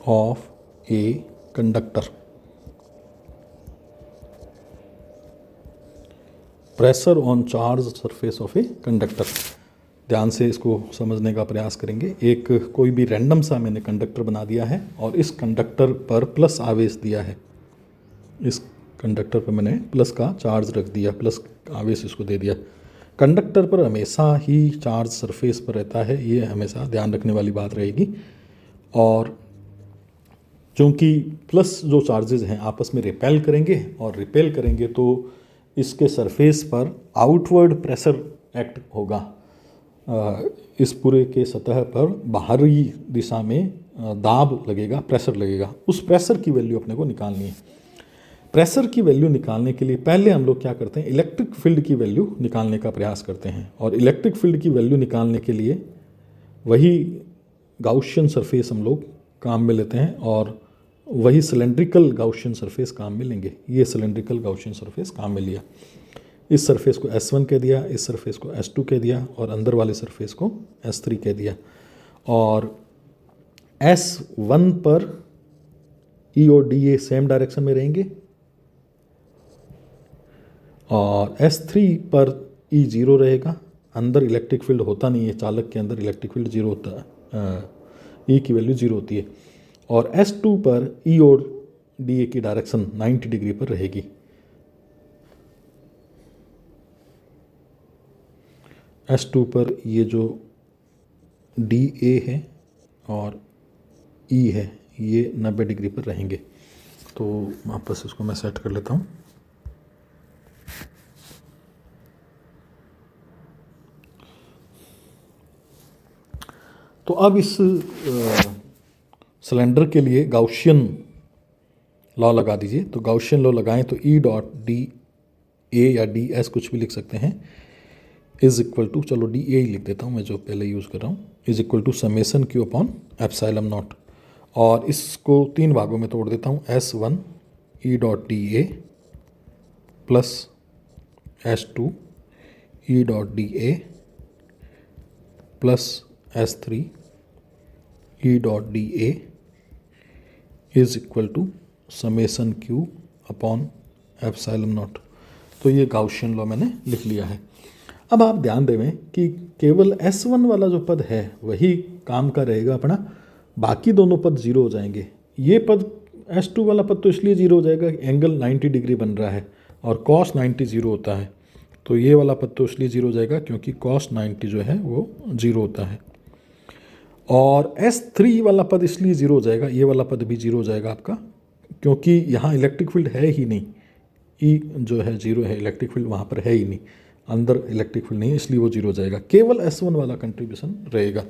of a conductor. Pressure on charge surface of a conductor, ध्यान से इसको समझने का प्रयास करेंगे। एक कोई भी रैंडम सा मैंने कंडक्टर बना दिया है और इस कंडक्टर पर प्लस आवेश दिया है, इस कंडक्टर पर मैंने प्लस का चार्ज रख दिया, प्लस आवेश इसको दे दिया। कंडक्टर पर हमेशा ही चार्ज सरफेस पर रहता है, ये हमेशा ध्यान रखने वाली बात रहेगी। और क्योंकि प्लस जो चार्जेस हैं आपस में रिपेल करेंगे और रिपेल करेंगे तो इसके सरफेस पर आउटवर्ड प्रेशर एक्ट होगा, इस पूरे के सतह पर बाहरी दिशा में दाब लगेगा, प्रेशर लगेगा। उस प्रेशर की वैल्यू अपने को निकालनी है। प्रेशर की वैल्यू निकालने के लिए पहले हम लोग क्या करते हैं, इलेक्ट्रिक फील्ड की वैल्यू निकालने का प्रयास करते हैं। और इलेक्ट्रिक फील्ड की वैल्यू निकालने के लिए वही गाउशियन सरफेस हम लोग काम में लेते हैं और वही सिलेंड्रिकल गाउशियन सरफेस काम में लेंगे। ये सिलेंड्रिकल गाउशियन सरफेस काम में लिया, इस सरफेस को S1 कह दिया, इस सरफेस को S2 कह दिया और अंदर वाले सरफेस को S3 कह दिया। और S1 पर E और D सेम डायरेक्शन में रहेंगे और S3 पर E 0 रहेगा। अंदर इलेक्ट्रिक फील्ड होता नहीं है, चालक के अंदर इलेक्ट्रिक फील्ड 0 होता है, E की वैल्यू 0 होती है। और S2 पर E और DA की डायरेक्शन 90 डिग्री पर रहेगी। S2 पर ये जो DA है और E है ये 90 डिग्री पर रहेंगे। तो वापस इसको मैं सेट कर लेता हूँ। तो अब इस सिलेंडर के लिए गाउशियन लॉ लगा दीजिए। तो गाउशियन लॉ लगाएं तो E डॉट डी ए या डी एस कुछ भी लिख सकते हैं, इज इक्वल टू, चलो डी ए ही लिख देता हूँ मैं जो पहले यूज़ कर रहा हूँ, is equal to summation Q upon epsilon naught. और इसको 3 भागों में तोड़ देता हूँ, S1 E dot D A plus S2 E dot D A plus S3 E dot D A is equal to summation Q upon epsilon not. तो ये गाउशियन लॉ मैंने लिख लिया है। अब आप ध्यान देवें कि केवल S1 वाला जो पद है वही काम का रहेगा अपना, बाकी दोनों पद 0 हो जाएंगे। ये पद S2 वाला पद तो इसलिए 0 हो जाएगा, एंगल 90 डिग्री बन रहा है और cos 90 0 होता है, तो ये वाला पद तो इसलिए 0 हो जाएगा क्योंकि cos 90 जो है वो 0 होता है। और S3 वाला पद इसलिए 0 हो जाएगा, ये वाला पद भी 0 हो जाएगा आपका, क्योंकि यहाँ इलेक्ट्रिक फील्ड है ही नहीं, E जो है 0 है, इलेक्ट्रिक फील्ड वहाँ पर है ही नहीं, अंदर इलेक्ट्रिक फील्ड नहीं है, इसलिए वो 0 हो जाएगा। केवल S1 वाला कंट्रीब्यूशन रहेगा।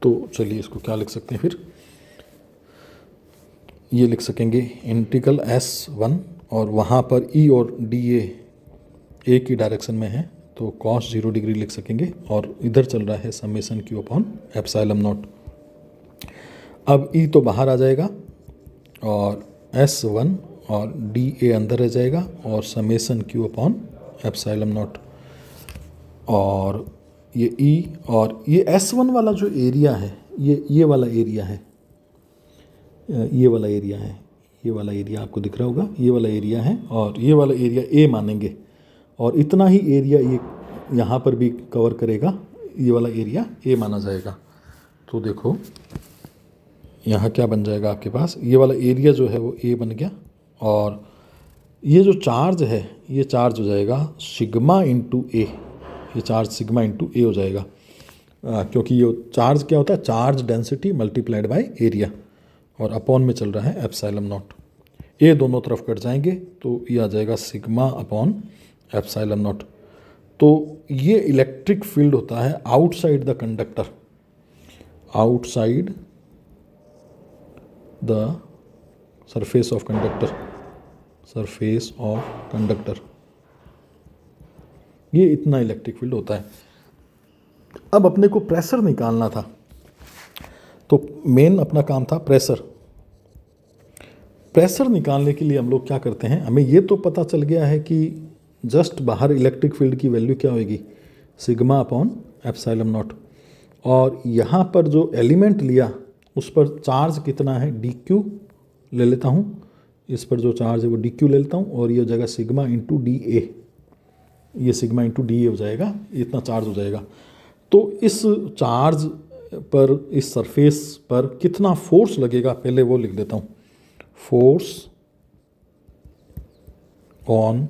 तो चलिए इसको क्या लिख सकते हैं फिर, ये लिख सकेंगे इंटीग्रल S1 और वहाँ पर E और DA एक ही डायरेक्शन में है तो cos 0 डिग्री लिख सकेंगे और इधर चल रहा है summation Q upon epsilon naught. अब E तो बाहर आ जाएगा और S1 और DA अंदर रह जाएगा और summation Q upon epsilon naught. और ये E और ये S1 वाला जो एरिया है ये वाला एरिया है, ये वाला एरिया है, ये वाला एरिया आपको दिख रहा होगा, ये वाला एरिया है और ये वाला एरिया A मानेंगे और इतना ही एरिया ये यहाँ पर भी कवर करेगा, ये वाला एरिया A माना जाएगा। तो देखो यहाँ क्या बन जाएगा आपके पास, ये वाला एरिया जो है वो A बन गया और ये जो चार्ज है ये चार्ज हो जाएगा सिग्मा इंटू A, ये चार्ज सिग्मा इंटू A हो जाएगा क्योंकि ये चार्ज क्या होता है, charge density multiplied by area और अपॉन में चल रहा है एप्सिलॉन नॉट। ए दोनों तरफ कट जाएंगे तो ये आ जाएगा सिग्मा अपॉन एप्सिलॉन नॉट। तो ये इलेक्ट्रिक फील्ड होता है outside the conductor, outside the surface of conductor, surface of conductor, ये इतना इलेक्ट्रिक फील्ड होता है। अब अपने को प्रेशर निकालना था तो मेन अपना काम था प्रेशर। प्रेशर निकालने के लिए हम लोग क्या करते हैं, हमें ये तो पता चल गया है कि जस्ट बाहर इलेक्ट्रिक फील्ड की वैल्यू क्या होगी, सिग्मा अपॉन एप्सिलॉन नॉट। और यहाँ पर जो एलिमेंट लिया उस पर चार्ज कितना है, डी क्यू ले लेता हूँ, इस पर जो चार्ज है वो डी क्यू ले लेता हूँ और ये हो जाएगा सिग्मा इंटू डी ए, ये सिग्मा इंटू डी ए हो जाएगा, इतना चार्ज हो जाएगा। तो इस चार्ज पर, इस सरफेस पर कितना फोर्स लगेगा पहले वो लिख देता हूँ, force on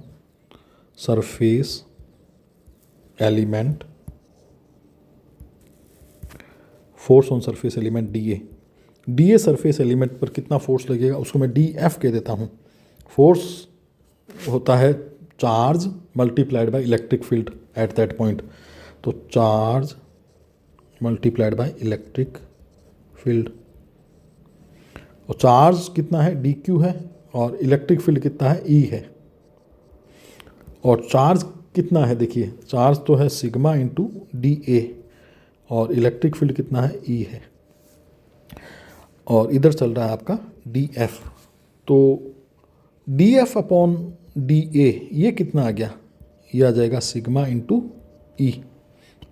surface element, force on surface element D a surface element पर कितना फोर्स लगेगा उसको मैं डी एफ कह देता हूँ। फोर्स होता है charge multiplied by electric field at that point, तो charge multiplied by electric field, और चार्ज कितना है, डी क्यू है और इलेक्ट्रिक फील्ड कितना है, ई है। और चार्ज कितना है, देखिए चार्ज तो है सिग्मा इंटू डी ए और इलेक्ट्रिक फील्ड कितना है, ई है। और इधर चल रहा है आपका डी एफ, तो D F upon D A ये कितना आ गया, ये आ जाएगा sigma into E,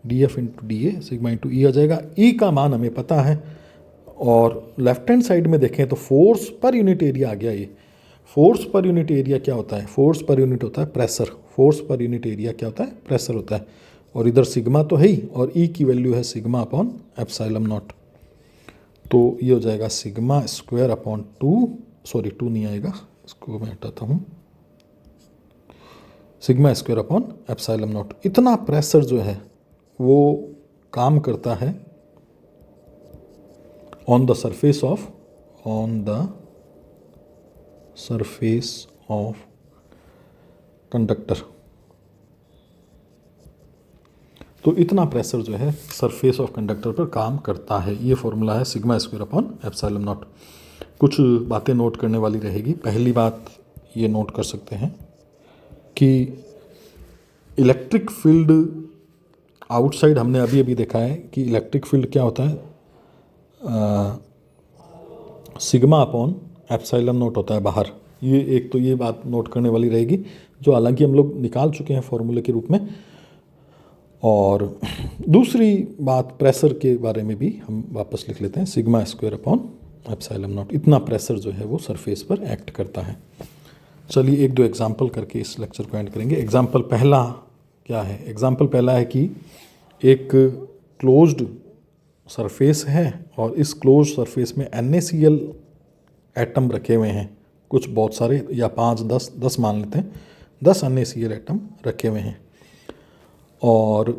D F into D A sigma into E आ जाएगा। ई का मान हमें पता है और लेफ्ट हैंड साइड में देखें तो फोर्स पर यूनिट एरिया आ गया। ये फोर्स पर यूनिट एरिया क्या होता है, फोर्स पर यूनिट होता है pressure, force per unit area क्या होता है, प्रेशर होता है। और इधर सिग्मा तो है ही और ई की वैल्यू है सिग्मा अपॉन एप्सिलॉन नॉट, तो ये हो जाएगा सिग्मा स्क्वायर अपॉन 2, सॉरी 2 नहीं आएगा, इसको मैं हटाता हूँ, sigma square upon epsilon not. इतना प्रेशर जो है वो काम करता है on the surface of, on the surface of conductor. तो इतना प्रेशर जो है सरफेस ऑफ कंडक्टर पर काम करता है। ये फॉर्मूला है sigma square upon epsilon not. कुछ बातें नोट करने वाली रहेगी। पहली बात ये नोट कर सकते हैं कि इलेक्ट्रिक फील्ड आउटसाइड, हमने अभी अभी देखा है कि इलेक्ट्रिक फील्ड क्या होता है, सिग्मा अपॉन एप्सिलॉन नॉट होता है बाहर। ये एक तो ये बात नोट करने वाली रहेगी, जो हालांकि हम लोग निकाल चुके हैं फॉर्मूले के रूप में। और दूसरी बात प्रेशर के बारे में भी हम वापस लिख लेते हैं, sigma square upon epsilon not. इतना प्रेशर जो है वो सरफेस पर एक्ट करता है। चलिए एक दो एग्जांपल करके इस लेक्चर को एंड करेंगे। एग्जांपल पहला क्या है, एग्जांपल पहला है कि एक क्लोज्ड सरफेस है और इस क्लोज सरफेस में NaCl एटम रखे हुए हैं, कुछ बहुत सारे या 5-10 मान लेते हैं, 10 NaCl एटम रखे हुए हैं। और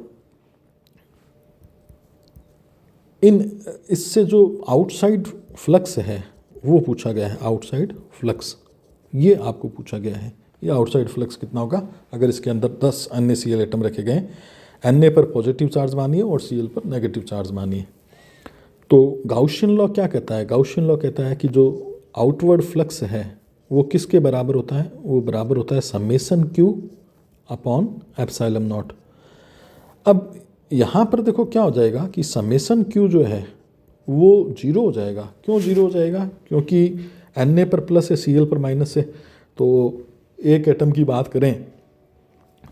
इससे जो आउटसाइड फ्लक्स है वो पूछा गया है, आउटसाइड फ्लक्स ये आपको पूछा गया है। ये आउटसाइड फ्लक्स कितना होगा अगर इसके अंदर 10 NaCl एटम रखे गए, Na पर पॉजिटिव चार्ज मानिए और Cl पर नेगेटिव चार्ज मानिए। तो गाउसियन लॉ क्या कहता है, गाउसियन लॉ कहता है कि जो आउटवर्ड फ्लक्स है वो किसके बराबर होता है? वो बराबर होता है summation Q upon epsilon naught. अब यहाँ पर देखो क्या हो जाएगा कि समेसन क्यू जो है वो जीरो हो जाएगा। क्यों जीरो हो जाएगा? क्योंकि Na पर प्लस है, Cl पर माइनस है। तो एक एटम की बात करें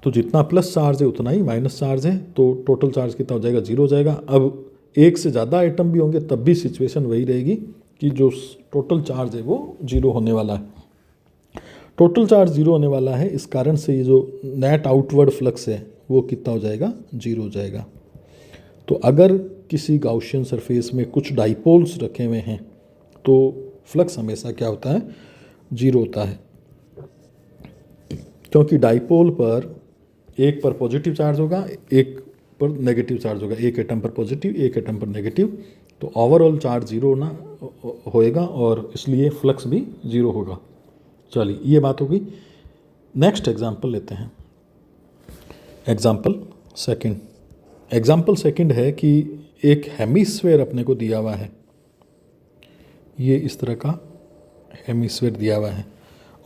तो जितना प्लस चार्ज है उतना ही माइनस चार्ज है, तो टोटल चार्ज कितना हो जाएगा? जीरो हो जाएगा। अब एक से ज़्यादा आइटम भी होंगे तब भी सिचुएशन वही रहेगी कि जो टोटल चार्ज है वो जीरो होने वाला है। टोटल चार्ज जीरो होने वाला है, इस कारण से ये जो नेट आउटवर्ड फ्लक्स है वो कितना हो जाएगा? जीरो हो जाएगा। तो अगर किसी गाउशियन सरफेस में कुछ डाइपोल्स रखे हुए हैं तो फ्लक्स हमेशा क्या होता है? जीरो होता है, क्योंकि डाइपोल पर एक पर पॉजिटिव चार्ज होगा, एक पर नेगेटिव चार्ज होगा, एक एटम पर पॉजिटिव, एक एटम पर नेगेटिव, तो ओवरऑल चार्ज जीरो होना होएगा और इसलिए फ्लक्स भी जीरो होगा। चलिए ये बात होगी। नेक्स्ट एग्जांपल लेते हैं। एग्जांपल सेकंड है कि एक हेमिस्फेयर अपने को दिया हुआ है। ये इस तरह का हेमिस्फेयर दिया हुआ है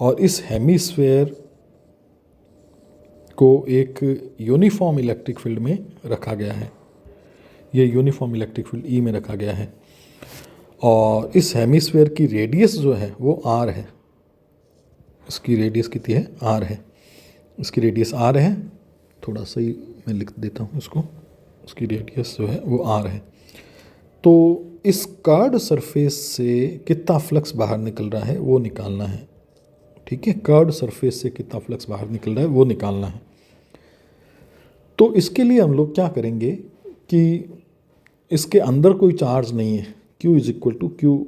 और इस हेमिस्फेयर को एक यूनिफॉर्म इलेक्ट्रिक फील्ड में रखा गया है। ये यूनिफॉर्म इलेक्ट्रिक फील्ड ई में रखा गया है और इस हेमिस्फेयर की रेडियस जो है वो आर है। इसकी रेडियस कितनी है? आर है। इसकी रेडियस आर है, थोड़ा सही मैं लिख देता हूँ इसको। इसकी रेडियस जो है वो आर है। तो इस कर्व्ड सरफेस से कितना फ्लक्स बाहर निकल रहा है वो निकालना है। ठीक है, कर्व्ड सरफेस से कितना फ्लक्स बाहर निकल रहा है वो निकालना है। तो इसके लिए हम लोग क्या करेंगे कि इसके अंदर कोई चार्ज नहीं है, Q is equal to Q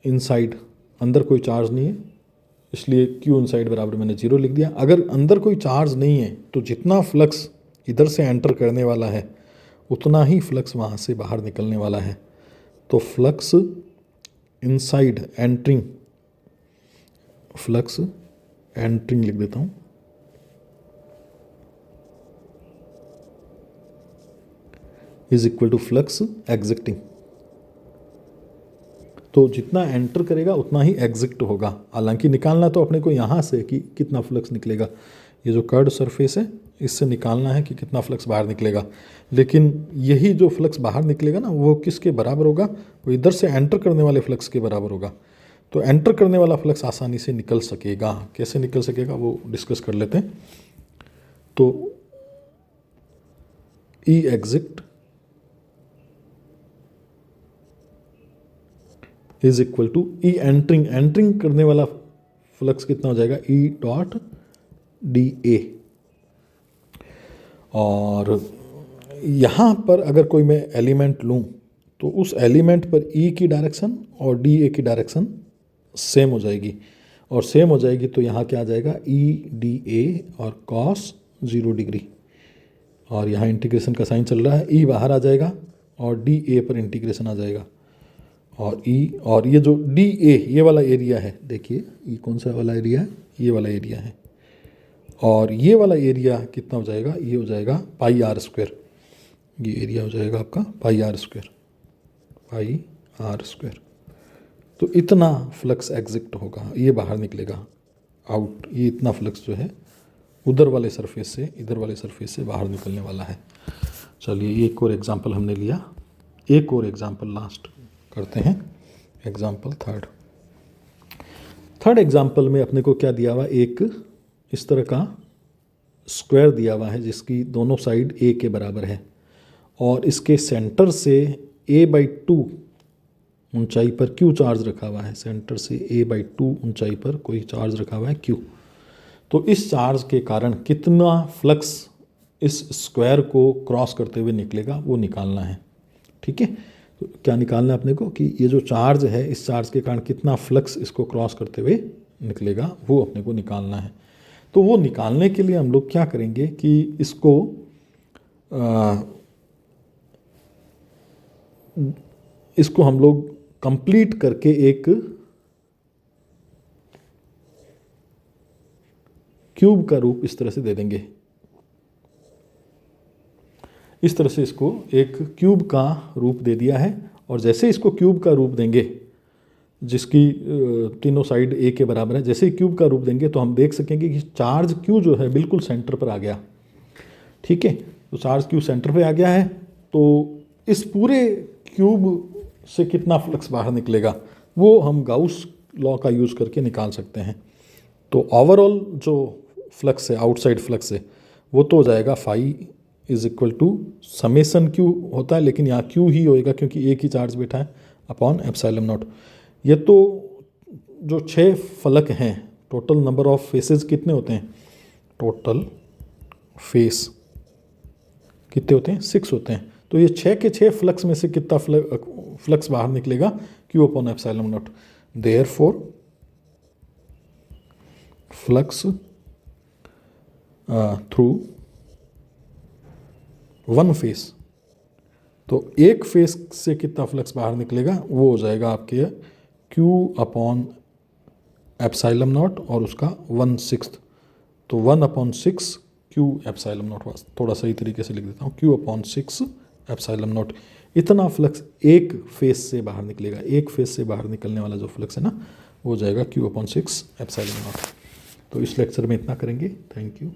inside, अंदर कोई चार्ज नहीं है इसलिए Q इनसाइड बराबर मैंने जीरो लिख दिया। अगर अंदर कोई चार्ज नहीं है तो जितना फ्लक्स इधर से एंटर करने वाला है उतना ही फ्लक्स वहाँ से बाहर निकलने वाला है। तो flux inside entering, flux entering लिख देता हूँ, is equal to flux exiting. तो जितना एंटर करेगा उतना ही एग्जिट होगा। हालांकि निकालना तो अपने को यहाँ से कि कितना फ्लक्स निकलेगा, ये जो कर्व्ड सरफेस है इससे निकालना है कि कितना फ्लक्स बाहर निकलेगा। लेकिन यही जो फ्लक्स बाहर निकलेगा ना वो किसके बराबर होगा? वो इधर से एंटर करने वाले फ्लक्स के बराबर होगा। तो एंटर करने वाला फ्लक्स आसानी से निकल सकेगा। कैसे निकल सकेगा वो डिस्कस कर लेते हैं। तो E exit is equal to E entering, entering करने वाला फ्लक्स कितना हो जाएगा? E dot D A. और यहाँ पर अगर कोई मैं एलिमेंट लूँ तो उस एलिमेंट पर ई की डायरेक्शन और डी ए की डायरेक्शन सेम हो जाएगी, और सेम हो जाएगी तो यहाँ क्या आ जाएगा? ई डी ए और कॉस 0 डिग्री, और यहाँ इंटीग्रेशन का साइन चल रहा है, ई बाहर आ जाएगा और डी ए पर इंटीग्रेशन आ जाएगा। और ई और ये जो डी ए ये वाला एरिया है, देखिए ये कौन सा वाला एरिया है? ये वाला एरिया है। और ये वाला एरिया कितना हो जाएगा? ये हो जाएगा पाई आर स्क्वायर। ये एरिया हो जाएगा आपका pi R square, pi R square. तो इतना फ्लक्स एग्जिट होगा, ये बाहर निकलेगा आउट। ये इतना फ्लक्स जो है उधर वाले सरफेस से इधर वाले सरफेस से बाहर निकलने वाला है। चलिए एक और एग्जांपल हमने लिया, एक और एग्जांपल लास्ट करते हैं। एग्जांपल थर्ड एग्जांपल में अपने को क्या दिया हुआ? एक इस तरह का स्क्वायर दिया हुआ है जिसकी दोनों साइड a के बराबर है और इसके सेंटर से a/2 ऊंचाई पर q चार्ज रखा हुआ है। सेंटर से a/2 ऊंचाई पर कोई चार्ज रखा हुआ है q। तो इस चार्ज के कारण कितना फ्लक्स इस स्क्वायर को क्रॉस करते हुए निकलेगा वो निकालना है। ठीक है, तो क्या निकालना है अपने को कि ये जो चार्ज है इस चार्ज के कारण कितना फ्लक्स इसको क्रॉस करते हुए निकलेगा वो अपने को निकालना है। तो वो निकालने के लिए हम लोग क्या करेंगे कि इसको हम लोग कंप्लीट करके एक क्यूब का रूप इस तरह से दे देंगे। इस तरह से इसको एक क्यूब का रूप दे दिया है और जैसे इसको क्यूब का रूप देंगे जिसकी तीनों साइड ए के बराबर है। जैसे ही क्यूब का रूप देंगे तो हम देख सकेंगे कि चार्ज क्यू जो है बिल्कुल सेंटर पर आ गया। ठीक है, तो चार्ज क्यू सेंटर पे आ गया है, तो इस पूरे क्यूब से कितना फ्लक्स बाहर निकलेगा वो हम गाउस लॉ का यूज़ करके निकाल सकते हैं। तो ओवरऑल जो फ्लक्स है, आउटसाइड फ्लक्स है, वो तो हो जाएगा phi is equal to summation Q होता है, लेकिन यहाँ क्यू ही होएगा क्योंकि एक ही चार्ज बैठा है, अपॉन एप्सिलॉन नॉट। ये तो जो 6 फलक हैं, टोटल नंबर ऑफ फेसेस कितने होते हैं? टोटल फेस कितने होते हैं? 6 होते हैं। तो ये 6 के 6 फ्लक्स में से कितना फ्लक्स बाहर निकलेगा? Q upon epsilon not. Therefore flux through one face, तो एक फेस से कितना फ्लक्स बाहर निकलेगा वो हो जाएगा आपके क्यू अपॉन एप्सिलॉन नॉट और उसका 1/6। तो 1/6 क्यू एप्सिलॉन नॉट, थोड़ा सही तरीके से लिख देता हूँ, क्यू अपॉन 6 एप्सिलॉन नॉट। इतना फ्लक्स एक फेस से बाहर निकलेगा। एक फेस से बाहर निकलने वाला जो फ्लक्स है ना, वो हो जाएगा क्यू अपॉन 6 एप्सिलॉन नॉट। तो इस लेक्चर में इतना करेंगे। Thank you.